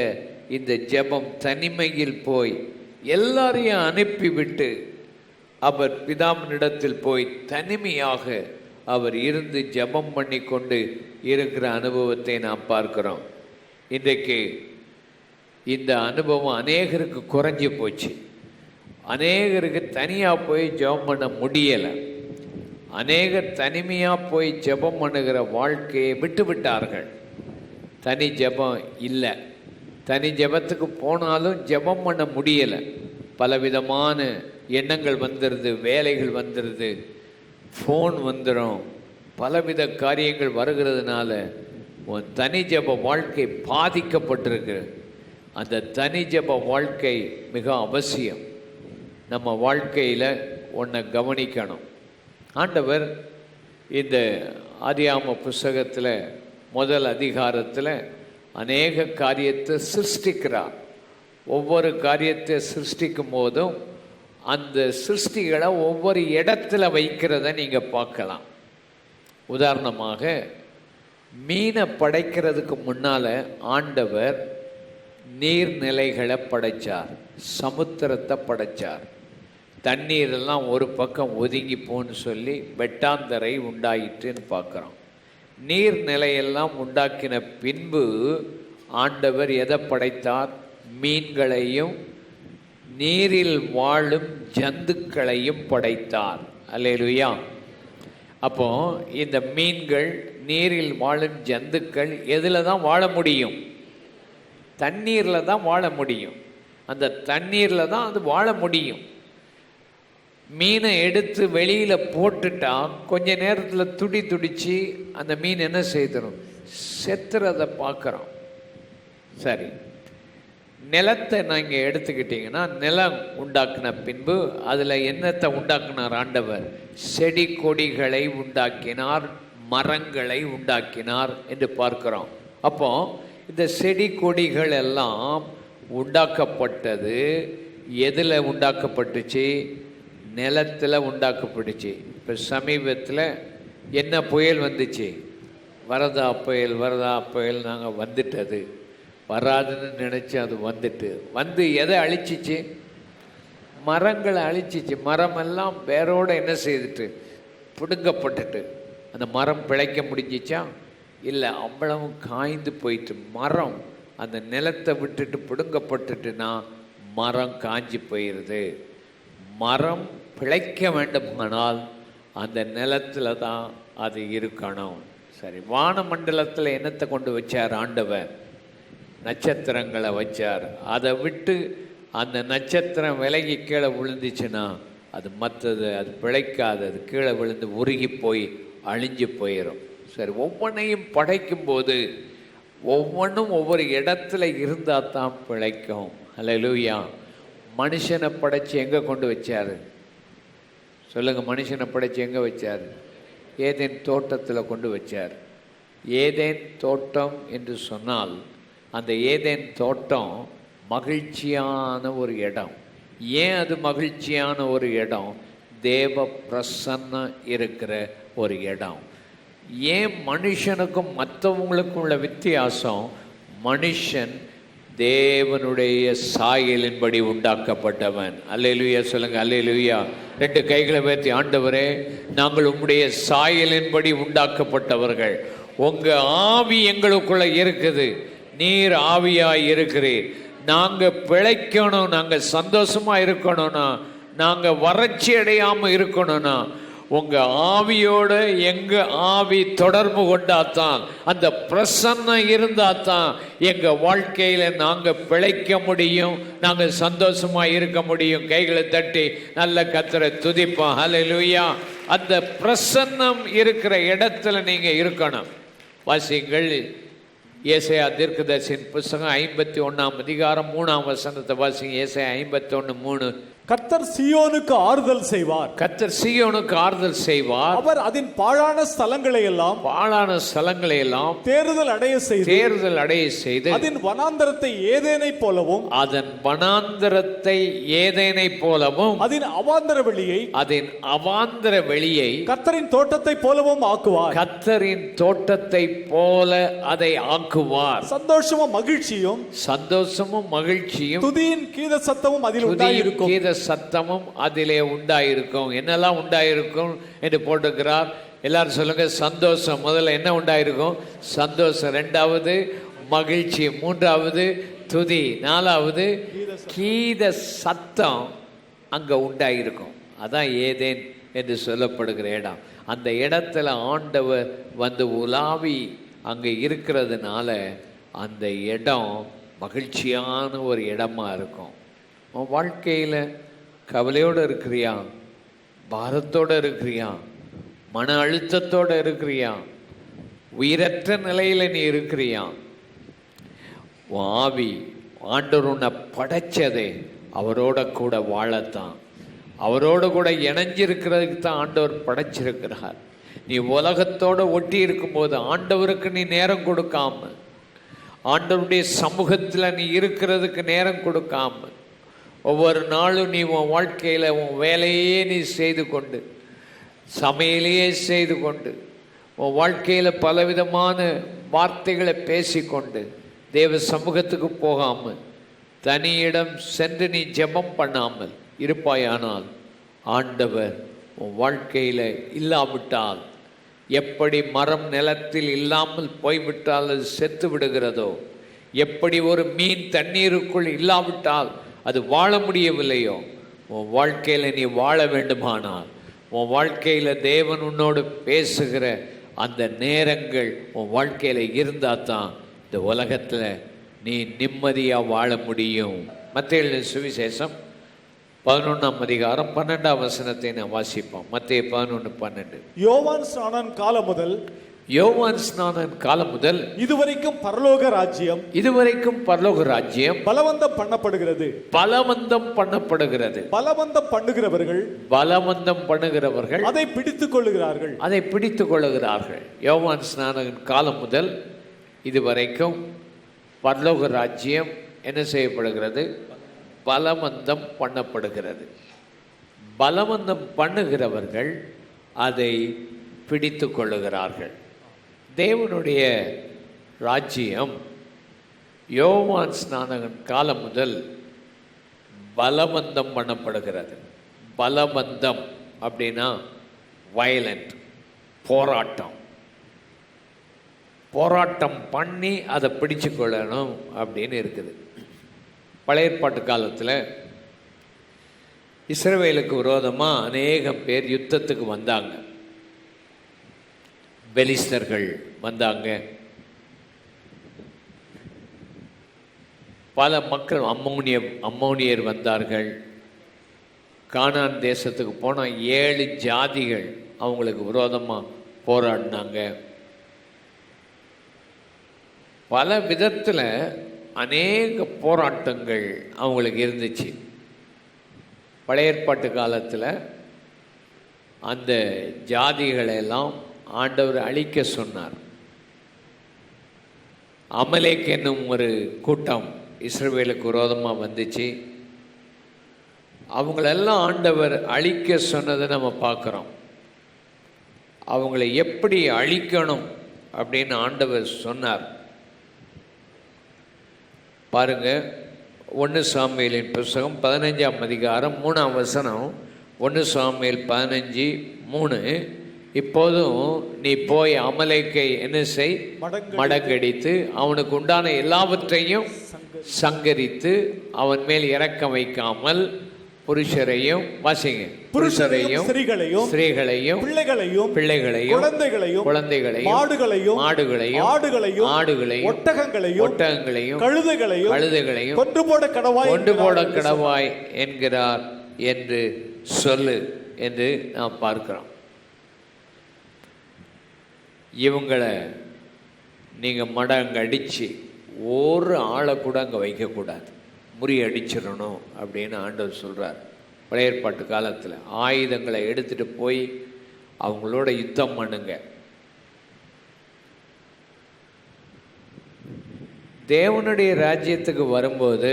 இந்த ஜெபம், தனிமையில் போய் எல்லாரையும் அனுப்பிவிட்டு அவர் பிதாவினிடத்தில் போய் தனிமையாக அவர் இருந்து ஜெபம் பண்ணி கொண்டு இருக்கிற அனுபவத்தை நாம் பார்க்கிறோம். இன்றைக்கு இந்த அனுபவம் அநேகருக்கு குறைஞ்சி போச்சு. அநேகருக்கு தனியாக போய் ஜெபம் பண்ண முடியலை. அநேகர் தனிமையாக போய் ஜெபம் பண்ணுகிற வாழ்க்கையை விட்டார்கள். தனி ஜெபம் இல்லை. தனி ஜெபத்துக்கு போனாலும் ஜெபம் பண்ண முடியலை. பலவிதமான எண்ணங்கள் வந்துடுது, வேலைகள் வந்துடுது, ஃபோன் வந்துடும், பலவித காரியங்கள் வருகிறதுனால உன் தனி ஜெப வாழ்க்கை பாதிக்கப்பட்டிருக்கு. அந்த தனி ஜெப வாழ்க்கை மிக அவசியம். நம்ம வாழ்க்கையில் ஒன்றை கவனிக்கணும். ஆண்டவர் இந்த ஆதியாம புஸ்தகத்தில் 1 அதிகாரத்தில் அநேக காரியத்தை சிருஷ்டிக்கிறார். ஒவ்வொரு காரியத்தை சிருஷ்டிக்கும் போதும் அந்த சிருஷ்டிகளை ஒவ்வொரு இடத்துல வைக்கிறத நீங்கள் பார்க்கலாம். உதாரணமாக மீனை படைக்கிறதுக்கு முன்னால் ஆண்டவர் நீர்நிலைகளை படைத்தார், சமுத்திரத்தை படைத்தார். தண்ணீரெல்லாம் ஒரு பக்கம் ஒதுங்கி போன்னு சொல்லி வெட்டாந்தரை உண்டாயிட்டுன்னு பார்க்குறோம். நீர்நிலையெல்லாம் உண்டாக்கின பின்பு ஆண்டவர் எதை படைத்தார்? மீன்களையும் நீரில் வாழும் ஜந்துக்களையும் படைத்தார். அல்லேலூயா. அப்போ இந்த மீன்கள், நீரில் வாழும் ஜந்துக்கள் எதில் தான் வாழ முடியும்? தண்ணீரில் தான் வாழ முடியும். அந்த தண்ணீரில் தான் அது வாழ முடியும். மீனை எடுத்து வெளியில் போட்டுட்டா கொஞ்ச நேரத்தில் துடிச்சு அந்த மீன் என்ன செய்திடும்? செத்துறதை பார்க்குறோம். சரி, நிலத்தை நீங்கள் எடுத்துக்கிட்டிங்கன்னா, நிலம் உண்டாக்கின பின்பு அதில் என்னத்தை உண்டாக்கினார் ஆண்டவர்? செடி கொடிகளை உண்டாக்கினார், மரங்களை உண்டாக்கினார் என்று பார்க்கிறோம். அப்போ இந்த செடி கொடிகள் எல்லாம் உண்டாக்கப்பட்டது எதில் உண்டாக்கப்பட்டுச்சு? நிலத்தில் உண்டாக்கப்பட்டுச்சு. இப்போ சமீபத்தில் என்ன புயல் வந்துச்சு? வரதா புயல் நாங்கள் வந்துட்டது வராதுன்னு நினச்சி அது வந்து எதை அழிச்சிச்சு? மரங்களை அழிச்சிச்சு. மரமெல்லாம் வேரோடு என்ன செய்துட்டு பிடுங்கப்பட்டுட்டு அந்த மரம் பிழைக்க முடிஞ்சிச்சா? இல்லை, அவ்வளவும் காய்ந்து போயிட்டு. மரம் அந்த நிலத்தை விட்டுட்டு பிடுங்கப்பட்டுட்டுனா மரம் காஞ்சி போயிடுது. மரம் பிழைக்க வேண்டுமானால் அந்த நிலத்தில் தான் அது இருக்கணும். சரி, வானமண்டலத்தில் என்னத்தை கொண்டு வச்சார் ஆண்டவர்? நட்சத்திரங்களை வச்சார். அதை விட்டு அந்த நட்சத்திரம் விலகி கீழே விழுந்துச்சுன்னா அது மற்றது அது பிழைக்காது, அது கீழே விழுந்து உருகி போய் அழிஞ்சு போயிடும். சரி, ஒவ்வொன்றையும் படைக்கும்போது ஒவ்வொன்றும் ஒவ்வொரு இடத்துல இருந்தால் தான் பிழைக்கும். அல்லேலூயா. மனுஷனை படைச்சு எங்கே கொண்டு வச்சார் சொல்லுங்கள்? மனுஷனை படைச்சு எங்கே வச்சார்? ஏதேன் தோட்டத்தில் கொண்டு வச்சார். ஏதேன் தோட்டம் என்று சொன்னால் அந்த ஏதேன் தோட்டம் மகிழ்ச்சியான ஒரு இடம். ஏன் அது மகிழ்ச்சியான ஒரு இடம்? தேவ பிரசன்னம் இருக்கிற ஒரு இடம். ஏன் மனுஷனுக்கும் மற்றவங்களுக்கும் உள்ள வித்தியாசம்? மனுஷன் தேவனுடைய சாயலின்படி உண்டாக்கப்பட்டவன். அல்லேலூயா சொல்லுங்க. அல்லேலூயா. 2 கைகளை உயர்த்தி, ஆண்டவரே, நாங்கள் உம்முடைய சாயலின்படி உண்டாக்கப்பட்டவர்கள். உங்க ஆவி எங்களுக்குள்ள இருக்குது. நீர் ஆவியாய் இருக்கிறீர். நாங்கள் பிழைக்கணும், நாங்கள் சந்தோஷமா இருக்கணும்னா, நாங்கள் வறட்சி அடையாமல் இருக்கணும்னா உங்கள் ஆவியோடு எங்கள் ஆவி தொடர்பு கொண்டாதான், அந்த பிரசன்னம் இருந்தாதான் எங்கள் வாழ்க்கையில் நாங்கள் பிழைக்க முடியும், நாங்கள் சந்தோஷமாக இருக்க முடியும். கைகளை தட்டி நல்ல கர்த்தரை துதிப்போம். ஹல்லேலூயா. அந்த பிரசன்னம் இருக்கிற இடத்துல நீங்கள் இருக்கணும். வாசிங்கள் ஏசாயா தீர்க்கதரிசியின் புத்தகம் 51ஆம் அதிகாரம் 3ஆம் வசனத்தை வாசிங்க. ஏசாயா 51:3. கர்த்தர் சீயோனுக்கு ஆறுதல் செய்வார். கர்த்தர் சீயோனுக்கு ஆறுதல் செய்வார். அவர் அதன் பாழான ஸ்தலங்களை எல்லாம் தேறுதல் அடைய செய்து அதன் வனாந்தரத்தை ஏதேனை போலவும் அதன் அவாந்தர வெளியை கர்த்தரின் தோட்டத்தை போலவும் ஆக்குவார். கர்த்தரின் தோட்டத்தை போல அதை ஆக்குவார். சந்தோஷமும் மகிழ்ச்சியும் துதியின் கீத சத்தமும் அதில் உண்டாயிருக்கும். சத்தமும் அதிலே உண்டாயிருக்கும். என்னெல்லாம் உண்டாயிருக்கும் என்று போட்டுக்கிறார். எல்லாரும் சொல்லுங்க. சந்தோஷம். முதல்ல என்ன உண்டாயிருக்கும்? சந்தோஷம். 2வது மகிழ்ச்சி. 3வது துதி. 4வது கீத சத்தம் அங்க உண்டாயிருக்கும். அதான் ஏதேன் என்று சொல்லப்படுகிற இடம். அந்த இடத்துல ஆண்டவர் வந்து உலாவி அங்க இருக்கிறதுனால அந்த இடம் மகிழ்ச்சியான ஒரு இடமா இருக்கும். உன் வாழ்க்கையில் கவலையோடு இருக்கிறியா? பாரத்தோடு இருக்கிறியா? மன அழுத்தத்தோடு இருக்கிறியா? உயிரற்ற நிலையில் நீ இருக்கிறியா? உன் ஆவி ஆண்டவர் உன்னை படைச்சதே அவரோட கூட வாழத்தான், அவரோடு கூட இணைஞ்சிருக்கிறதுக்கு தான் ஆண்டவர் படைச்சிருக்கிறார். நீ உலகத்தோடு ஒட்டி இருக்கும்போது ஆண்டவருக்கு நீ நேரம் கொடுக்காம, ஆண்டவருடைய சமூகத்தில் நீ இருக்கிறதுக்கு நேரம் கொடுக்காம, ஒவ்வொரு நாளும் நீ உன் வாழ்க்கையில் உன் வேலையே நீ செய்து கொண்டு, சமையலையே செய்து கொண்டு, உன் வாழ்க்கையில் பலவிதமான வார்த்தைகளை பேசிக்கொண்டு தேவ சமூகத்துக்கு போகாமல் தனியிடம் சென்று நீ ஜெபம் பண்ணாமல் இருப்பாயானால் ஆண்டவர் உன் வாழ்க்கையில் இல்லாவிட்டால், எப்படி மரம் நிலத்தில் இல்லாமல் போய்விட்டால் அது செத்து விடுகிறதோ, எப்படி ஒரு மீன் தண்ணீருக்குள் இல்லாவிட்டால் அது வாழ முடியவில்லையோ, உன் வாழ்க்கையில் நீ வாழ வேண்டுமானால், உன் வாழ்க்கையில் தேவன் உன்னோடு பேசுகிற அந்த நேரங்கள் உன் வாழ்க்கையில் இருந்தால் தான் இந்த உலகத்தில் நீ நிம்மதியாக வாழ முடியும். மத்தேயு சுவிசேஷம் 11ஆம் அதிகாரம் 12ஆம் வசனத்தை நான் வாசிப்போம். மத்தேயு 11:12. யோவான் ஸ்நானன் காலம் முதல் இதுவரைக்கும் பரலோக ராஜ்யம் பலவந்தம் பண்ணப்படுகிறது. பலவந்தம் பண்ணுகிறவர்கள் அதை பிடித்துக் கொள்ளுகிறார்கள். யோவான் ஸ்நானன் காலம் முதல் இதுவரைக்கும் பரலோக ராஜ்யம் என்ன செய்யப்படுகிறது? பலவந்தம் பண்ணப்படுகிறது. பலவந்தம் பண்ணுகிறவர்கள் அதை பிடித்து கொள்ளுகிறார்கள். தேவனுடைய ராஜ்யம் யோவான் ஸ்நானகன் காலம் முதல் பலவந்தம் பண்ணப்படுகிறது. பலவந்தம் அப்படின்னா வயலண்ட், போராட்டம். போராட்டம் பண்ணி அதை பிடிச்சு கொள்ளணும் அப்படின்னு இருக்குது. பழைய ஏற்பாட்டு காலத்தில் இஸ்ரவேலுக்கு விரோதமாக அநேகம் பேர் யுத்தத்துக்கு வந்தாங்க. பெலிஸ்தர்கள் வந்தாங்க. பல மக்கள் அம்மோனியர் வந்தார்கள். கானான் தேசத்துக்கு போனால் 7 ஜாதிகள் அவங்களுக்கு விரோதமாக போராடினாங்க. பல விதத்தில் அநேக போராட்டங்கள் அவங்களுக்கு இருந்துச்சு. பழைய ஏற்பாட்டு காலத்தில் அந்த ஜாதிகளெல்லாம் ஆண்டவர் அழிக்க சொன்னார். அமலேக் என்னும் ஒரு கூட்டம் இஸ்ரவேலுக்கு விரோதமாக வந்துச்சு. அவங்களெல்லாம் ஆண்டவர் அழிக்க சொன்னதை நம்ம பார்க்குறோம். அவங்கள எப்படி அழிக்கணும் அப்படின்னு ஆண்டவர் சொன்னார். பாருங்க, 1 சாமுவேலின் புஸ்தகம் 15ஆம் அதிகாரம் 3ஆம் வசனம். 1 சாமுவேல் 15:3. இப்போதும் நீ போய் அமலேக்கை என்ன செய்? மடங்கடித்து அவனுக்கு உண்டான எல்லாவற்றையும் சங்கரித்து அவன் மேல் இரக்கம் வைக்காமல் புருஷரையும் வாசிங்க, புருஷரையும் ஸ்திரீகளையும் பிள்ளைகளையும் குழந்தைகளையும் மாடுகளையும் ஒட்டகங்களையும் கழுதைகளையும் கொண்டு போட கடவாய் என்கிறார் என்று சொல்லு என்று நாம் பார்க்கிறோம். இவங்களை நீங்கள் மடங்கடிச்சு ஒரு ஆளை கூட அங்கே வைக்கக்கூடாது, முறியடிச்சிடணும் அப்படின்னு ஆண்டவர் சொல்கிறார். பழைய ஏற்பாட்டு காலத்தில் ஆயுதங்களை எடுத்துகிட்டு போய் அவங்களோட யுத்தம் பண்ணுங்க. தேவனுடைய ராஜ்யத்துக்கு வரும்போது,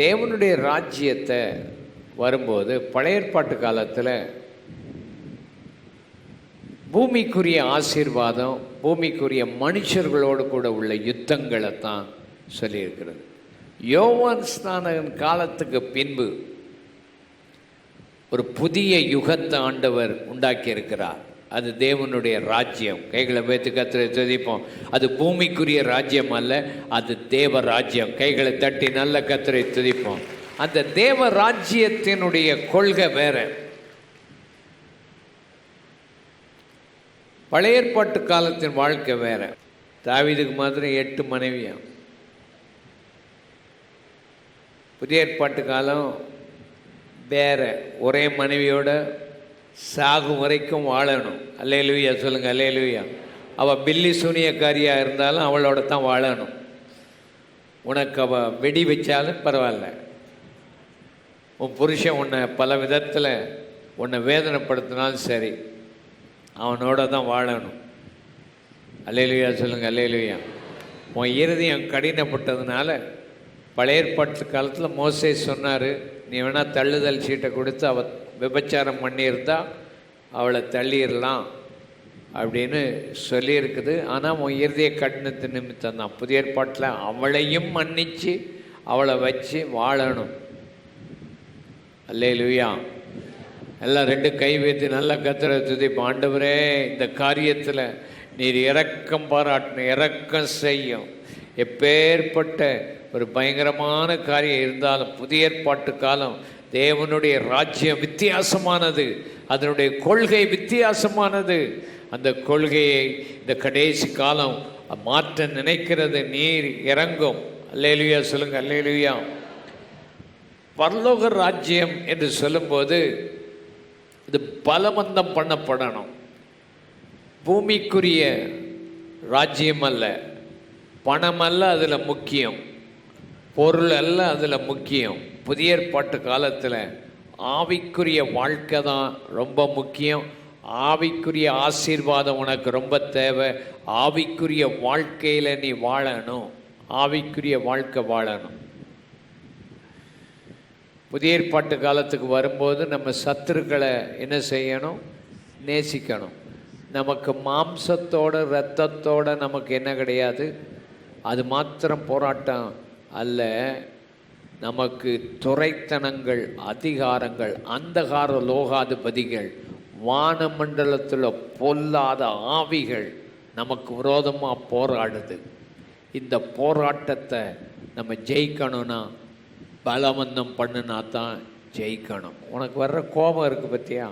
தேவனுடைய ராஜ்யத்தை வரும்போது பழைய ஏற்பாட்டு காலத்தில் பூமிக்குரிய ஆசீர்வாதம், பூமிக்குரிய மனுஷர்களோடு கூட உள்ள யுத்தங்களை தான் சொல்லியிருக்கிறது. யோவான் ஸ்நானகன் காலத்துக்கு பின்பு ஒரு புதிய யுகத்தை ஆண்டவர் உண்டாக்கி இருக்கிறார். அது தேவனுடைய ராஜ்யம். கைகளை வைத்து கர்த்தரை துதிப்போம். அது பூமிக்குரிய ராஜ்யம் அல்ல, அது தேவ ராஜ்யம். கைகளை தட்டி நல்ல கர்த்தரை துதிப்போம். அந்த தேவ ராஜ்யத்தினுடைய கொள்கை வேற. பழைய ஏற்பாட்டு காலத்தின் வாழ்க்கை வேற. தாவீதுக்கு மாத்திரம் 8 மனைவியாம். புதிய ஏற்பாட்டு காலம் வேற. ஒரே மனைவியோட சாகும் வரைக்கும் வாழணும். அல்லேலூயா சொல்லுங்க, அல்லேலூயா. அவள் பில்லி சூனியக்காரியாக இருந்தாலும் அவளோட தான் வாழணும். உனக்கு அவள் வெடி வச்சாலும் பரவாயில்ல. உன் புருஷன் உன்னை பல விதத்தில் உன்னை வேதனைப்படுத்தினாலும் சரி, அவனோட தான் வாழணும். அல்லேலூயா சொல்லுங்க, அல்லேலூயா. உன் இருதயம் கடினப்பட்டதுனால பழைய ஏற்பாட்டு காலத்தில் மோசே சொன்னார், நீ வேணால் தள்ளுதல் சீட்டை கொடுத்து அவள் விபச்சாரம் பண்ணியிருந்தா அவளை தள்ளிடலாம் அப்படின்னு சொல்லியிருக்குது. ஆனால் உன் இருதய கடினத்து நிமித்தம் தான். புதிய ஏற்பாட்டில் அவளையும் மன்னித்து அவளை வச்சு வாழணும். அல்லேலூயா. எல்லாம் 2 கை வைத்து நல்லா கர்த்தரை துதிப்போம். ஆண்டவரே, இந்த காரியத்தில் நீர் இரக்கம் பாராட்டணும், இரக்கம் செய்யும். எப்பேற்பட்ட ஒரு பயங்கரமான காரியம் இருந்தாலும் புதிய ஏற்பாட்டு காலம் தேவனுடைய ராஜ்யம் வித்தியாசமானது, அதனுடைய கொள்கை வித்தியாசமானது. அந்த கொள்கையை இந்த கடைசி காலம் மாற்ற நினைக்கிறது. நீர் இறங்கும். அல்லேலூயா சொல்லுங்க, அல்லேலூயா. பரலோக ராஜ்யம் என்று சொல்லும்போது இது பலவந்தம் பண்ணப்படணும். பூமிக்குரிய ராஜ்யம் அல்ல, பணம் அல்ல அதில் முக்கியம், பொருள் அல்ல அதில் முக்கியம். புதிய ஏற்பாட்டு காலத்தில் ஆவிக்குரிய வாழ்க்கை தான் ரொம்ப முக்கியம். ஆவிக்குரிய ஆசீர்வாதம் உனக்கு ரொம்ப தேவை. ஆவிக்குரிய வாழ்க்கையில் நீ வாழணும். ஆவிக்குரிய வாழ்க்கை வாழணும். புதிய ஏற்பாட்டு காலத்துக்கு வரும்போது நம்ம சத்துருக்களை என்ன செய்யணும்? நேசிக்கணும். நமக்கு மாம்சத்தோட இரத்தத்தோட நமக்கு என்ன கிடையாது, அது மாத்திரம் போராட்டம் அல்ல. நமக்கு துரைத்தனங்கள், அதிகாரங்கள், அந்தகார லோகாதிபதிகள், வானமண்டலத்தில் பொல்லாத ஆவிகள் நமக்கு விரோதமாக போராடுது. இந்த போராட்டத்தை நம்ம ஜெயிக்கணும்னா பலவந்தம் பண்ணுனா தான் ஜெயிக்கணும். உனக்கு வர்ற கோபம் இருக்குது பற்றியா,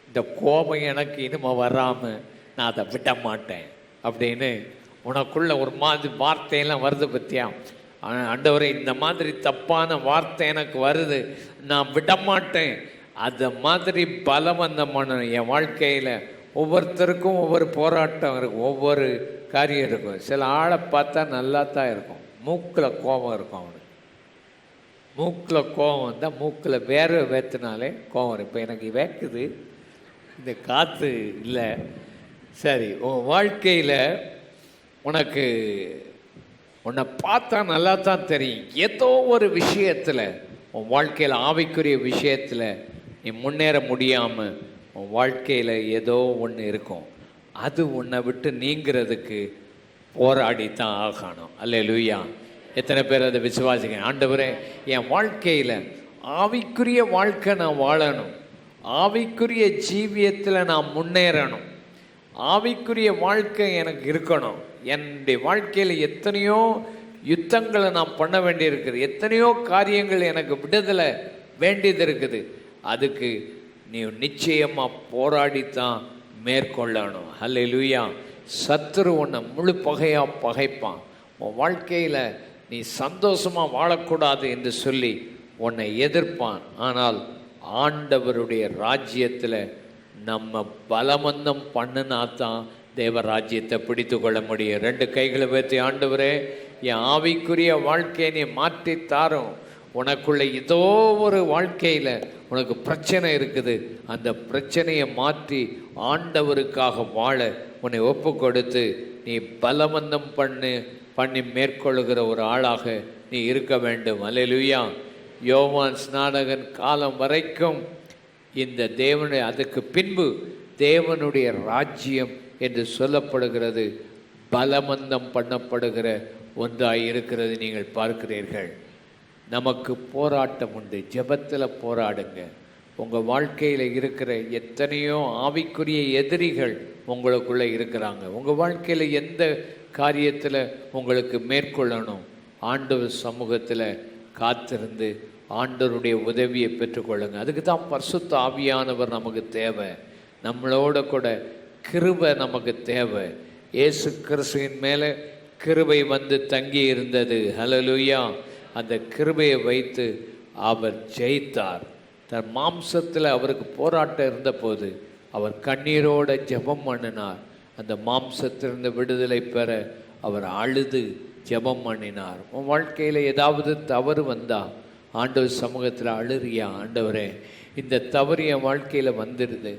இந்த கோபம் எனக்கு இனிமே வராமல் நான் அதை விட மாட்டேன் அப்படின்னு உனக்குள்ள ஒரு மாதிரி வார்த்தையெல்லாம் வருது பற்றியா. ஆண்டவரே, இந்த மாதிரி தப்பான வார்த்தை எனக்கு வருது, நான் விட மாட்டேன். அதை மாதிரி பலவந்தம் பண்ணணும். என் வாழ்க்கையில் ஒவ்வொருத்தருக்கும் ஒவ்வொரு போராட்டம் இருக்கும், ஒவ்வொரு காரியம் இருக்கும். சில ஆளை பார்த்தா நல்லா தான் இருக்கும், மூக்கில் கோபம் இருக்கும். அவனுக்கு மூக்கில் கோபம் வந்தால் மூக்கில் வேர்வை வேற்றுனாலே கோபம் வரும். இப்போ எனக்கு வேக்குது, இந்த காற்று இல்லை. சரி, உன் வாழ்க்கையில் உனக்கு உன்னை பார்த்தா நல்லா தான் தெரியும், ஏதோ ஒரு விஷயத்தில் உன் வாழ்க்கையில் ஆவிக்குரிய விஷயத்தில் நீ முன்னேற முடியாமல் உன் வாழ்க்கையில் ஏதோ ஒன்று இருக்கும். அது உன்னை விட்டு நீங்கிறதுக்கு போராடித்தான் ஆகணும். அல்லேலூயா. எத்தனை பேர் அதை விசுவாசிங்க? ஆண்டவரே, என் வாழ்க்கையில் ஆவிக்குரிய வாழ்க்கை நான் வாழணும், ஆவிக்குரிய ஜீவியத்தில் நான் முன்னேறணும், ஆவிக்குரிய வாழ்க்கை எனக்கு இருக்கணும். என்னுடைய வாழ்க்கையில் எத்தனையோ யுத்தங்களை நான் பண்ண வேண்டியிருக்குது, எத்தனையோ காரியங்கள் எனக்கு விடுதலை வேண்டியது இருக்குது. அதுக்கு நீ நிச்சயமாக போராடித்தான் மேற்கொள்ளணும். அல்லேலூயா. சத்துரு உன்னை முழு பகையாக பகைப்பான். உன் வாழ்க்கையில் நீ சந்தோஷமாக வாழக்கூடாது என்று சொல்லி உன்னை எதிர்ப்பான். ஆனால் ஆண்டவருடைய ராஜ்யத்தில் நம்ம பலவந்தம் பண்ணினா தான் தேவ ராஜ்யத்தை பிடித்து கொள்ள முடியும். ரெண்டு கைகளை வைத்து, ஆண்டவரே, என் ஆவிக்குரிய வாழ்க்கையை நீ மாற்றி தாரும். உனக்குள்ள ஏதோ ஒரு வாழ்க்கையில் உனக்கு பிரச்சனை இருக்குது, அந்த பிரச்சனையை மாற்றி ஆண்டவருக்காக வாழ உன்னை ஒப்பு கொடுத்து நீ பலவந்தம் பண்ணி மேற்கொள்ளுகிற ஒரு ஆளாக நீ இருக்க வேண்டும். அல்லேலூயா. யோவான் ஸ்நானகன் காலம் வரைக்கும் இந்த தேவனுடைய, அதுக்கு பின்பு தேவனுடைய ராஜ்யம் என்று சொல்லப்படுகிறது பலவந்தம் பண்ணப்படுகிற ஒன்றாய் இருக்கிறது நீங்கள் பார்க்கிறீர்கள். நமக்கு போராட்டம் உண்டு, ஜெபத்தில் போராடுங்க. உங்கள் வாழ்க்கையில் இருக்கிற எத்தனையோ ஆவிக்குரிய எதிரிகள் உங்களுக்குள்ளே இருக்கிறாங்க. உங்கள் வாழ்க்கையில் எந்த காரியத்தில் உங்களுக்கு மேற்கொள்ளணும், ஆண்டவர் சமூகத்தில் காத்திருந்து ஆண்டவருடைய உதவியை பெற்றுக்கொள்ளுங்க. அதுக்கு தான் பரிசுத்த ஆவியானவர் நமக்கு தேவை. நம்மளோட கூட கிருபை நமக்கு தேவை. இயேசு கிறிஸ்துவின் மேலே கிருபை வந்து தங்கி இருந்தது. ஹல்லேலூயா. அந்த கிருபையை வைத்து அவர் ஜெயித்தார். தன் மாம்சத்தில் அவருக்கு போராட்டம் இருந்தபோது அவர் கண்ணீரோட ஜெபம் பண்ணினார். அந்த மாம்சத்திலிருந்து விடுதலை பெற அவர் அழுது ஜெபம் பண்ணினார். உன் வாழ்க்கையில் ஏதாவது தவறு வந்தால் ஆண்டவர் சமூகத்தில் அழுறியா, ஆண்டவரே, இந்த தவறு என் வாழ்க்கையில் வந்துடுது,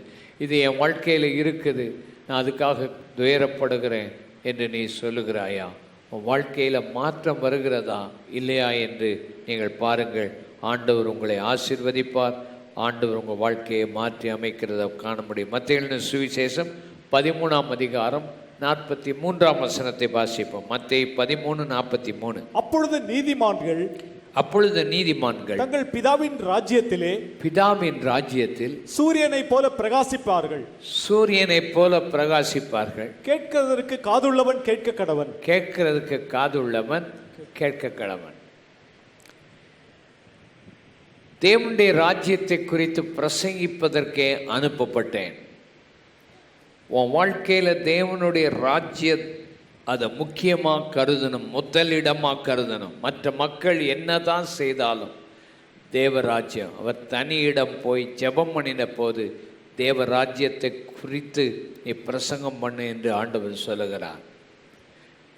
இது என் வாழ்க்கையில் இருக்குது, நான் அதுக்காக துயரப்படுகிறேன் என்று நீ சொல்லுகிறாயா? உன் வாழ்க்கையில் மாற்றம் வருகிறதா இல்லையா என்று நீங்கள் பாருங்கள். ஆண்டவர் உங்களை ஆசீர்வதிப்பார். ஆண்டவர் உங்கள் வாழ்க்கையை மாற்றி அமைக்கிறத காண முடியும். மத்தேயு சுவிசேஷம் 13ஆம் அதிகாரம் 43ஆம் வசனத்தை வாசிப்போம். மத்தேயு 13:43. அப்பொழுது நீதிமான்கள் தங்கள் பிதாவின் ராஜ்யத்தில் சூரியனை போல பிரகாசிப்பார்கள். கேட்கிறதற்கு காதுள்ளவன் கேட்க கடவன். தேவனுடைய ராஜ்யத்தை குறித்து பிரசங்கிப்பதற்கே அனுப்பப்பட்டேன். உன் வாழ்க்கையில் தேவனுடைய ராஜ்யம் அதை முக்கியமாக கருதணும், முதலிடமாக கருதணும். மற்ற மக்கள் என்னதான் செய்தாலும் தேவராஜ்யம், அவர் தனியிடம் போய் ஜெபம் பண்ணின போது தேவராஜ்யத்தை குறித்து நீ பிரசங்கம் பண்ணு என்று ஆண்டவர் சொல்லுகிறார்.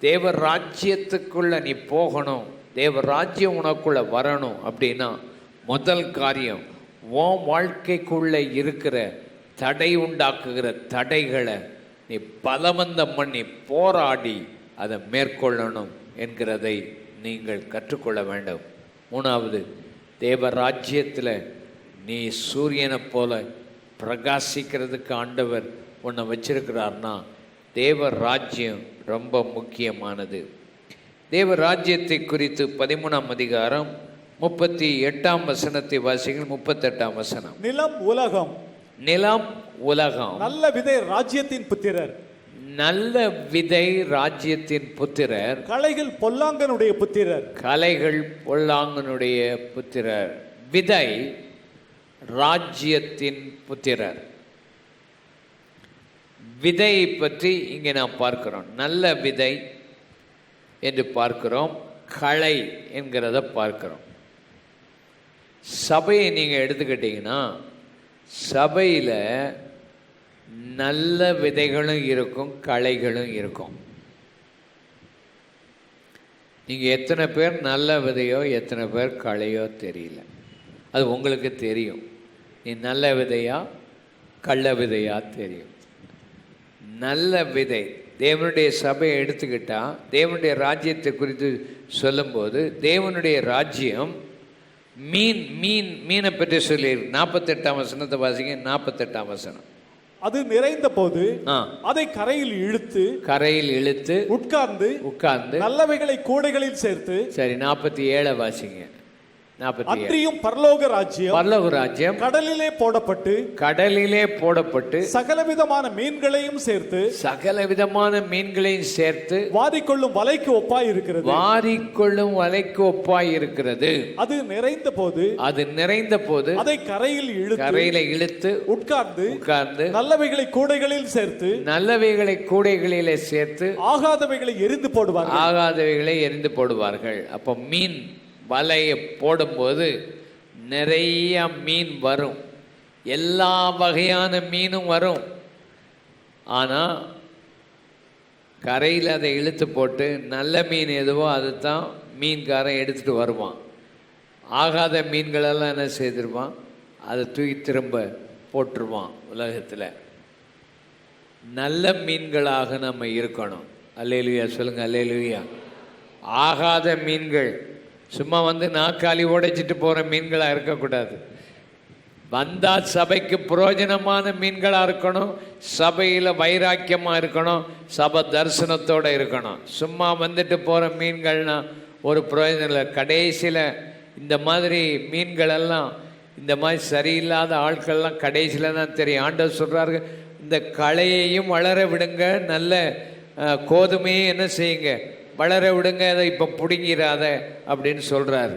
தேவராஜ்யத்துக்குள்ள நீ போகணும், தேவராஜ்யம் உனக்குள்ள வரணும் அப்படின்னா முதல் காரியம் உன் வாழ்க்கைக்குள்ளே இருக்கிற தடை உண்டாக்குகிற தடைகளை நீ பலவந்தம் பண்ணி போராடி அதை மேற்கொள்ளணும். என்கிறதை நீங்கள் கற்றுக்கொள்ள வேண்டும். மூணாவது, தேவ ராஜ்யத்தில் நீ சூரியனை போல பிரகாசிக்கிறதுக்கு ஆண்டவர் உன்னை வச்சிருக்கிறார்னா தேவ ராஜ்யம் ரொம்ப முக்கியமானது. தேவ ராஜ்யத்தை குறித்து 13ஆம் அதிகாரம் 38ஆம் வசனத்தை வாசிங்கள். 38ஆம் வசனம். நிலம் உலகம். நிலம் உலகம். நல்ல விதை ராஜ்யத்தின் புத்திரர். நல்ல விதை ராஜ்யத்தின் புத்திரர். களைகள் பொல்லாங்கனுடைய புத்திரர். களைகள் பொல்லாங்கனுடைய புத்திரர். விதை ராஜ்யத்தின் புத்திரர். விதையை பற்றி இங்கே நாம் பார்க்கிறோம். நல்ல விதை என்று பார்க்கிறோம், களை என்கிறத பார்க்கிறோம். சபையை நீங்கள் எடுத்துக்கிட்டீங்கன்னா சபையில் நல்ல விதைகளும் இருக்கும், களைகளும் இருக்கும். நீங்கள் எத்தனை பேர் நல்ல விதையோ எத்தனை பேர் களையோ தெரியல. அது உங்களுக்கு தெரியும். நீ நல்ல விதையா கள்ள விதையா தெரியும். நல்ல விதை தேவனுடைய சபையை எடுத்துக்கிட்டால் தேவனுடைய ராஜ்யத்தை குறித்து சொல்லும்போது தேவனுடைய ராஜ்யம் மீனை பற்றி சொல்லி 48ஆம் வசனத்தை வாசிங்க. 48ஆம் வசனம். அது நிறைந்த போது அதை கரையில் இழுத்து உட்கார்ந்து நல்லவைகளை கூடைகளில் சேர்த்து. சரி, 47 வாசிங்க. அன்றியும் பரலோக ராஜ்யம் கடலிலே போடப்பட்டு சகலவிதமான மீன்களையும் சேர்த்து வாரிக்கொள்ளும் வலைக்கு ஒப்பாய் இருக்கிறது. அது நிறைந்த போது அதை கரையில் இழுத்து உட்கார்ந்து நல்லவைகளை கூடைகளிலே சேர்த்து ஆகாதவைகளை எரிந்து போடுவார்கள். அப்போ மீன் வலையை போடும்போது நிறைய மீன் வரும், எல்லா வகையான மீனும் வரும். ஆனால் கரையில் அதை இழுத்து போட்டு நல்ல மீன் எதுவோ அது தான் மீன்காரன் எடுத்துகிட்டு வருவான். ஆகாத மீன்களெல்லாம் என்ன செய்திருவான், அதை தூக்கி திரும்ப போட்டுருவான். உலகத்தில் நல்ல மீன்களாக நம்ம இருக்கணும். அல்லேலூயா சொல்லுங்கள். அல்லேலூயா. ஆகாத மீன்கள், சும்மா நாக்காளி உடைச்சிட்டு போகிற மீன்களாக இருக்கக்கூடாது. வந்தால் சபைக்கு பிரயோஜனமான மீன்களாக இருக்கணும், சபையில் வைராக்கியமாக இருக்கணும், சபை தரிசனத்தோடு இருக்கணும். சும்மா வந்துட்டு போகிற மீன்கள்னா ஒரு பிரயோஜனம் இல்லை. கடைசியில் இந்த மாதிரி மீன்களெல்லாம், இந்த மாதிரி சரியில்லாத ஆட்கள்லாம் கடைசியில் தான் தெரியும். ஆண்டவர் சொல்கிறாரு, இந்த களையையும் வளர விடுங்க, நல்ல கோதுமையும் என்ன செய்யுங்க, வளர விடுங்க, அதை இப்போ பிடுங்கிறாத அப்படின்னு சொல்கிறாரு.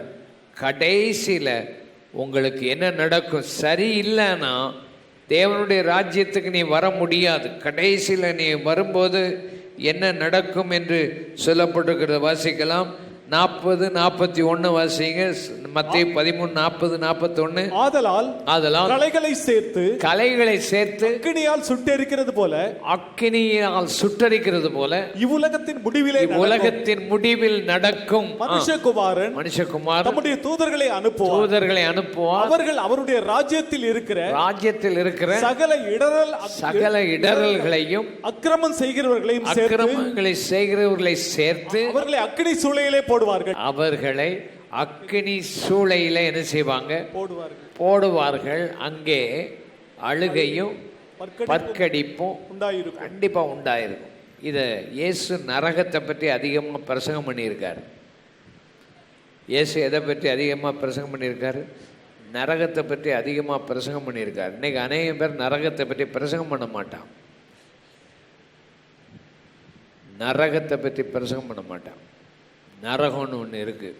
கடைசியில் உங்களுக்கு என்ன நடக்கும்? சரியில்லைன்னா தேவனுடைய ராஜ்யத்துக்கு நீ வர முடியாது. கடைசியில் நீ வரும்போது என்ன நடக்கும் என்று சொல்லப்பட்டிருக்கிறத வாசிக்கலாம். 40-41 வாசிங்க. மத்தேயு 13:40-41. ஆதலால் களைகளை சேர்த்து அக்கினியால் சுட்டெரிக்கிறது போல இவ்வுலகத்தின் முடிவில் நடக்கும். மனுஷகுமாரன் தம்முடைய தூதர்களை அனுப்புவார். அவர்கள் அவருடைய ராஜ்யத்தில் இருக்கிற சகல இடரல்களையும் அக்கிரமங்களை செய்கிறவர்களை சேர்த்து அவர்களை அக்கினி சூளையிலே அவர்களை அக்கினி சூளையில என்ன செய்வாங்க? போடுவார்கள். அங்கே அழுகையும் பற்கடிப்பும் கண்டிப்பா உண்டாயிருக்கும். இதை இயேசு நரகத்தை பற்றி அதிகமாக பிரசங்கம் பண்ணியிருக்காரு. இயேசு எதை பற்றி அதிகமாக பிரசங்கம் பண்ணியிருக்காரு? நரகத்தை பற்றி அதிகமாக பிரசங்கம் பண்ணியிருக்காரு. இன்னைக்கு அநேக பேர் நரகத்தை பற்றி பிரசங்கம் பண்ண மாட்டான். நரகத்தை பற்றி பிரசங்கம் பண்ண மாட்டான். நரகம்னு ஒன்று இருக்குது,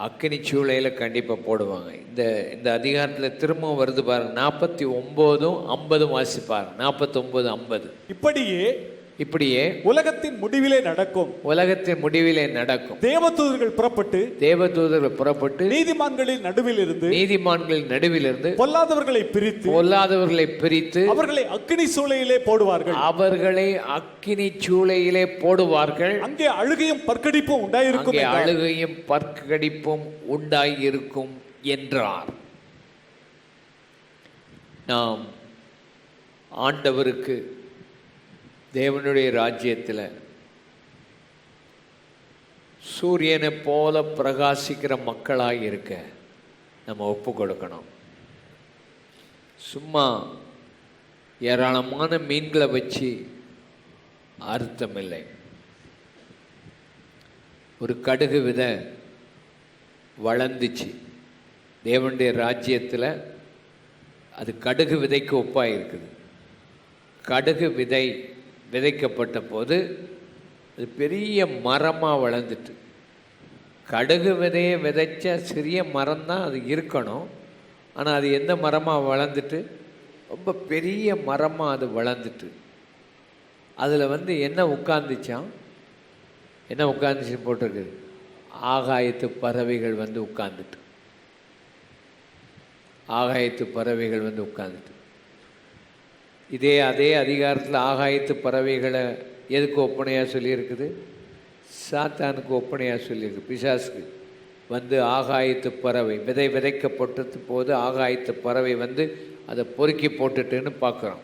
அக்கினி சூளையில் கண்டிப்பாக போடுவாங்க. இந்த அதிகாரத்தில் திரும்பவும் வருது பாருங்க. 49-50 வாசிப்பாங்க. 49-50. இப்படியே உலகத்தின் முடிவிலே நடக்கும். தேவதூதர்கள் புறப்பட்டு நீதிமான்களின் நடுவிலிருந்து பொல்லாதவர்களை பிரித்து அவர்களை அக்கினி சூளையிலே போடுவார்கள். அங்கே அழுகையும் பற்கடிப்பும் உண்டாயிருக்கும் என்றார். நாம் ஆண்டவருக்கு தேவனுடைய ராஜ்யத்தில் சூரியனை போல பிரகாசிக்கிற மக்களாக இருக்க நம்ம ஒப்பு கொடுக்கணும். சும்மா ஏராளமான மீன்களை வச்சு அர்த்தமில்லை. ஒரு கடுகு விதை வளர்ந்துச்சு தேவனுடைய ராஜ்யத்தில், அது கடுகு விதைக்கு ஒப்பாக இருக்குது. கடுகு விதை விதைக்கப்பட்ட போது அது பெரிய மரமாக வளர்ந்துட்டு. கடுகு விதையை விதைச்ச சிறிய மரம்தான் அது இருக்கணும், ஆனால் அது எந்த மரமாக வளர்ந்துட்டு ரொம்ப பெரிய மரமாக அது வளர்ந்துட்டு. அதில் என்ன உட்கார்ந்துச்சான், என்ன உட்கார்ந்துச்சு போட்டிருக்கு, ஆகாயத்து பறவைகள் உட்கார்ந்துட்டு. ஆகாயத்து பறவைகள் உட்கார்ந்துட்டு. அதே அதிகாரத்தில் ஆகாயத்து பறவைகளை எதுக்கு ஒப்பனையாக சொல்லியிருக்குது? சாத்தானுக்கு ஒப்பனையாக சொல்லியிருக்கு, பிசாசுக்கு. ஆகாயத்து பறவை விதை விதைக்கப்பட்டது போது ஆகாயத்து பறவை அதை பொறுக்கி போட்டுட்டுன்னு பார்க்குறோம்.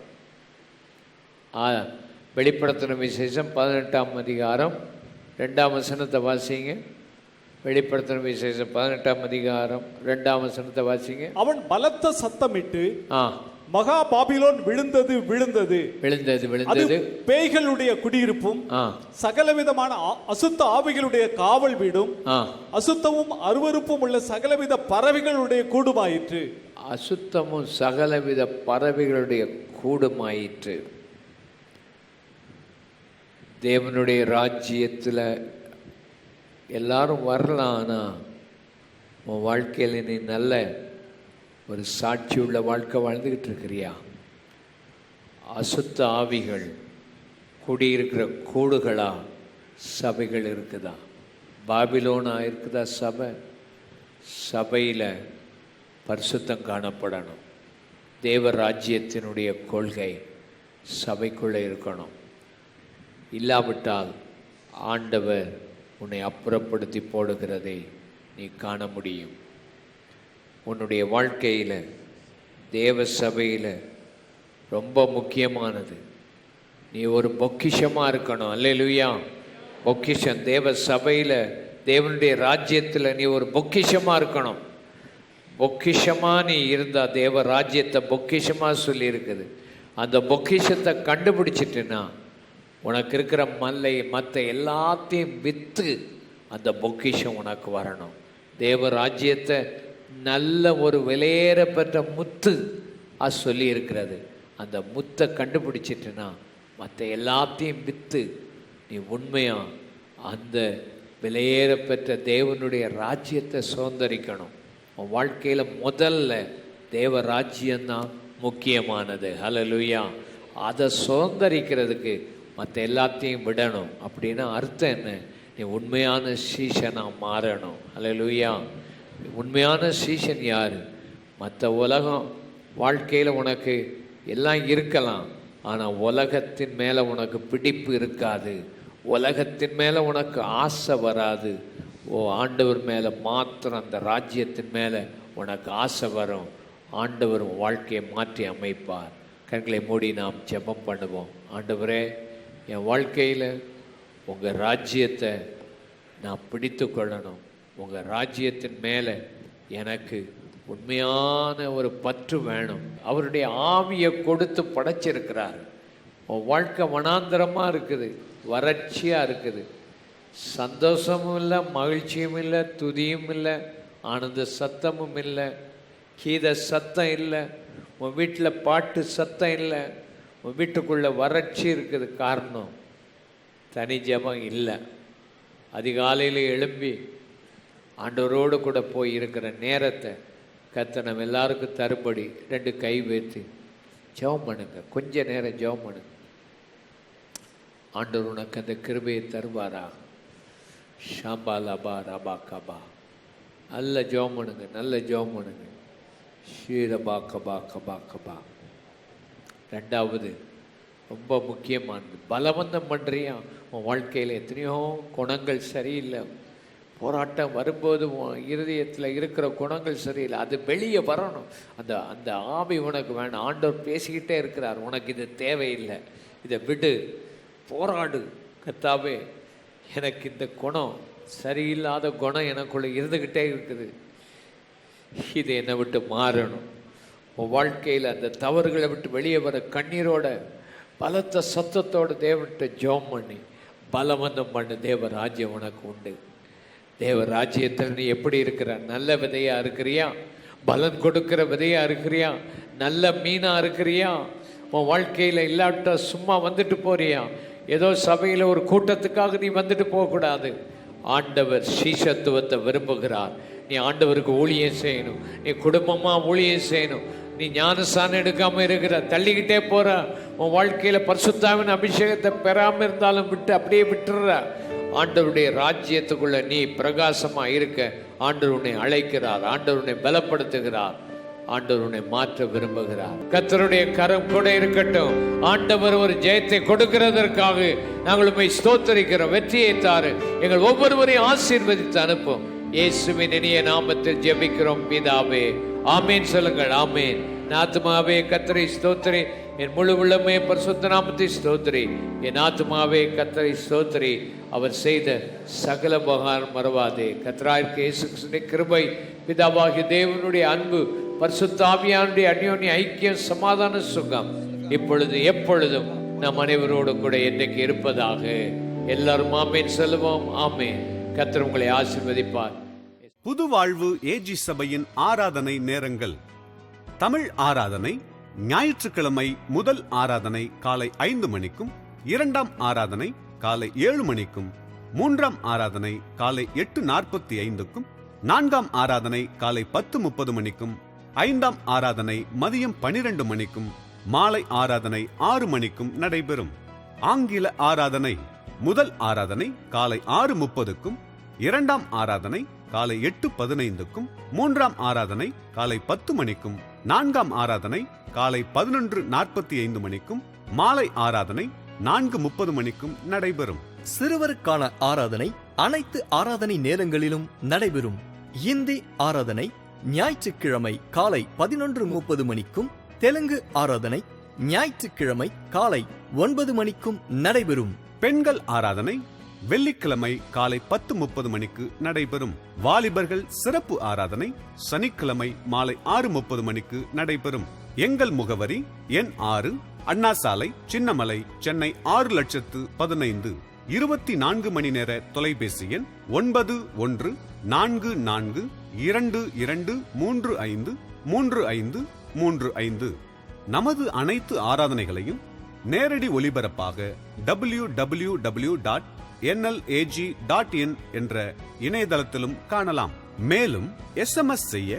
வெளிப்படுத்தின விசேஷம் 18ஆம் அதிகாரம் 2ஆம் வசனத்தை வாசிங்க. வெளிப்படுத்தின விசேஷம் 18ஆம் அதிகாரம் 2ஆம் வசனத்தை வாசிங்க. அவன் பலத்த சத்தமிட்டு மகா பாபிலோன் விழுந்தது விழுந்தது விழுந்தது விழுந்தது, பேய்களுடைய குடியிருப்பும் சகலவிதமான அசுத்த ஆவிகளுடைய காவல் வீடும் அசுத்தமும் அருவருப்பும் உள்ள சகலவித பறவைகளுடைய கூடுமாயிற்று. அசுத்தமும் சகலவித பறவைகளுடைய கூடுமாயிற்று. தேவனுடைய ராஜ்யத்தில் எல்லாரும் வரலாம், ஆனால் உன் வாழ்க்கையில் நீ நல்ல ஒரு சாட்சி உள்ள வாழ்க்கை வாழ்ந்துக்கிட்டு இருக்கிறியா? அசுத்த ஆவிகள் குடியிருக்கிற கூடுகளா சபைகள் இருக்குதா? பாபிலோனா இருக்குதா சபை? சபையில் பரிசுத்தம் காணப்படணும். தேவ ராஜ்யத்தினுடைய கொள்கை சபைக்குள்ளே இருக்கணும். இல்லாவிட்டால் ஆண்டவர் உன்னை அப்புறப்படுத்தி போடுகிறதை நீ காண முடியும். உன்னுடைய வாழ்க்கையில் தேவ சபையில் ரொம்ப முக்கியமானது, நீ ஒரு பொக்கிஷமாக இருக்கணும். அல்லேலூயா! பொக்கிஷம். தேவ சபையில் தேவனுடைய ராஜ்யத்தில் நீ ஒரு பொக்கிஷமாக இருக்கணும். பொக்கிஷமாக நீ இருந்தால் தேவ ராஜ்யத்தை பொக்கிஷமாக சொல்லியிருக்குது. அந்த பொக்கிஷத்தை கண்டுபிடிச்சிட்டுன்னா உனக்கு இருக்கிற மற்ற எல்லாத்தையும் விற்று அந்த பொக்கிஷம் உனக்கு வரணும். தேவ ராஜ்யத்தை நல்ல ஒரு விலையேற பெற்ற முத்து அது சொல்லி இருக்கிறது. அந்த முத்தை கண்டுபிடிச்சிட்டுனா மற்ற எல்லாத்தையும் விற்று நீ உண்மையாக அந்த விலையேற பெற்ற தேவனுடைய ராஜ்யத்தை சுதந்திரிக்கணும். உன் வாழ்க்கையில் முதல்ல தேவ ராஜ்யம்தான் முக்கியமானது. ஹல்லேலூயா! அதை சுதந்திரிக்கிறதுக்கு மற்ற எல்லாத்தையும் விடணும். அப்படின்னா அர்த்தம் என்ன? நீ உண்மையான சீஷனாக மாறணும். ஹல்லேலூயா! உண்மையான சீஷன் யார்? மற்ற உலகம் வாழ்க்கையில் உனக்கு எல்லாம் இருக்கலாம், ஆனால் உலகத்தின் மேலே உனக்கு பிடிப்பு இருக்காது, உலகத்தின் மேலே உனக்கு ஆசை வராது. ஆண்டவர் மேலே மாத்திரம், அந்த ராஜ்யத்தின் மேலே உனக்கு ஆசை வரும். ஆண்டவர் வாழ்க்கையை மாற்றி அமைப்பார். கண்களை மூடி நாம் ஜெபம் பண்ணுவோம். ஆண்டவரே, என் வாழ்க்கையில் உங்கள் ராஜ்யத்தை நான் பிடித்து கொள்ளணும். உங்கள் ராஜ்யத்தின் மேலே எனக்கு உண்மையான ஒரு பற்று வேணும். அவருடைய ஆவியை கொடுத்து படைச்சிருக்கிறார். உன் வாழ்க்கை வனாந்தரமாக இருக்குது, வறட்சியாக இருக்குது, சந்தோஷமும் இல்லை, மகிழ்ச்சியும் இல்லை, துதியும் இல்லை, ஆனந்த சத்தமும் இல்லை, கீத சத்தம் இல்லை, உன் வீட்டில் பாட்டு சத்தம் இல்லை, உன் வீட்டுக்குள்ளே வறட்சி இருக்குது. காரணம் தனி ஜெபம் இல்லை. அதிகாலையில் எழும்பி ஆண்டவரோடு கூட போய் இருக்கிற நேரத்தை கர்த்தர் நம்ம எல்லாருக்கும் தரும்படி 2 கை வைத்து ஜெபம் பண்ணுங்க. கொஞ்ச நேரம் ஜெபம் பண்ணுங்க. ஆண்டவர் உனக்கு அந்த கிருபையை தருவாரா? ஷாம்பா லபா ரபா கபா. நல்ல ஜெபம் பண்ணுங்க, நல்ல ஜெபம் பண்ணுங்க. ஷீரபா கபா கபா கபா. 2வது ரொம்ப முக்கியமானது, பலவந்தம் பண்ணுறியா? உன் வாழ்க்கையில் எத்தனையோ குணங்கள் சரியில்லை. போராட்டம் வரும்போது இருதயத்தில் இருக்கிற குணங்கள் சரியில்லை, அது வெளியே வரணும். அந்த ஆவி உனக்கு வேணும். ஆண்டவர் பேசிக்கிட்டே இருக்கிறார், உனக்கு இது தேவையில்லை, இதை விடு, போராடு. கர்த்தாவே, எனக்கு இந்த குணம் சரியில்லாத குணம் எனக்குள்ள இருந்துக்கிட்டே இருக்குது, இது என்னை விட்டு மாறணும். உன் வாழ்க்கையில் அந்த தவறுகளை விட்டு வெளியே வர கண்ணீரோட பலத்த சத்தத்தோடு தேவன்கிட்ட ஜெபம் பண்ணி பலவந்தம் பண்ணு. தேவ ராஜ்யம் உனக்கு உண்டு. தேவ ராஜ்யத்தில் நீ எப்படி இருக்கிற? நல்ல விதையா இருக்கிறியா? பலன் கொடுக்கிற விதையா இருக்கிறியா? நல்ல மீனா இருக்கிறியா? உன் வாழ்க்கையில் இல்லாட்ட சும்மா வந்துட்டு போறியா? ஏதோ சபையில் ஒரு கூட்டத்துக்காக நீ வந்துட்டு போகக்கூடாது. ஆண்டவர் சீஷத்துவத்தை விரும்புகிறார். நீ ஆண்டவருக்கு ஊழியம் செய்யணும். நீ குடும்பமாக ஊழியம் செய்யணும். நீ ஞானஸ்தானம் எடுக்காமல் இருக்கிற, தள்ளிக்கிட்டே போகிற, உன் வாழ்க்கையில் பரிசுத்தாவின் அபிஷேகத்தை பெறாமல் இருந்தாலும் விட்டு அப்படியே விட்டுற. ஆண்டவருடைய ராஜ்யத்துக்குள்ள நீ பிரகாசமாக இருக்க ஆண்டவர் உன்னை அழைக்கிறார். ஆண்டவர் உன்னை பலப்படுத்துகிறார். ஆண்டவர் உன்னை மாற்ற விரும்புகிறார். கர்த்தருடைய கரம் கூட இருக்கட்டும். ஆண்டவர் ஒரு ஜெயத்தை கொடுக்கிறதற்காக நாங்கள் உம்மை ஸ்தோத்திரிக்கிறோம். வெற்றியை தாரு. எங்கள் ஒவ்வொருவரையும் ஆசீர்வதித்து அனுப்பும். இயேசுவின் இனிய நாமத்தில் ஜெபிக்கிறோம் பிதாவே, ஆமேன். சொல்லுங்கள், ஆமேன். ஆத்துமாவே கர்த்தரை ஸ்தோத்திரி, என் முழு உள்ளமே பரிசுத்த நாமத்தை ஸ்தோத்திரி. என் ஆத்துமாவே கர்த்தரை ஸ்தோத்திரி, அவர் செய்த சகல உபகாரம் மறவாதே. கர்த்தராகிய இயேசு கிறிஸ்துவின் கிருபை, பிதாவாகிய தேவனுடைய அன்பு, பரிசுத்த ஆவியானுடைய அந்யோன்ய ஐக்கியம், சமாதான சுகம் இப்பொழுது எப்பொழுதும் நம் அனைவரோடு கூட என்றைக்கு இருப்பதாக. எல்லாரும் ஆமேன் சொல்லுவோம். ஆமேன். கர்த்தர் உங்களை ஆசீர்வதிப்பார். புது வாழ்வு ஏஜி சபையின் ஆராதனை நேரங்கள். தமிழ் ஆராதனை ஞாயிற்றுக்கிழமை முதல் ஆராதனை காலை 5 மணிக்கும், 2ஆம் ஆராதனை காலை 7 மணிக்கும், 3ஆம் ஆராதனை காலை 8:45க்கும், 4ஆம் ஆராதனை காலை 10:30 மணிக்கும், 5ஆம் ஆராதனை மதியம் 12 மணிக்கும், மாலை ஆராதனை 6 மணிக்கும் நடைபெறும். ஆங்கில ஆராதனை முதல் ஆராதனை காலை 6:30க்கும், 2ஆம் ஆராதனை காலை 8:15க்கும், 3ஆம் ஆராதனை காலை 10 மணிக்கும், 4ஆம் ஆராதனை காலை 11:45 மணிக்கும், மாலை ஆராதனை 4:30 மணிக்கும் நடைபெறும். சிறுவருக்கான ஆராதனை அனைத்து ஆராதனை நேரங்களிலும் நடைபெறும். இந்தி ஆராதனை ஞாயிற்றுக்கிழமை காலை 11:30 மணிக்கும், தெலுங்கு ஆராதனை ஞாயிற்றுக்கிழமை காலை 9 மணிக்கும் நடைபெறும். பெண்கள் ஆராதனை வெள்ளிக்கிழமை காலை 10:30 மணிக்கு நடைபெறும். வாலிபர்கள் சிறப்பு ஆராதனை சனிக்கிழமை மாலை 6:30 மணிக்கு நடைபெறும். எங்கள் முகவரி எண் 6, அண்ணா சாலை, சின்னமலை, சென்னை 6,15,000. 24 மணி நேர தொலைபேசி எண் 914422353535. நமது அனைத்து ஆராதனைகளையும் நேரடி ஒலிபரப்பாக www.nlag.in என்ற இணையதளத்திலும் காணலாம். மேலும் SMS செய்ய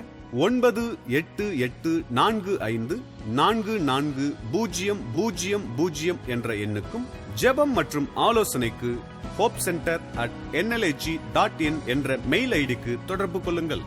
9888454400 என்ற எண்ணுக்கும், ஜெபம் மற்றும் ஆலோசனைக்கு hope center@nlag.in என்ற மெயில் ஐடிக்கு தொடர்பு கொள்ளுங்கள்.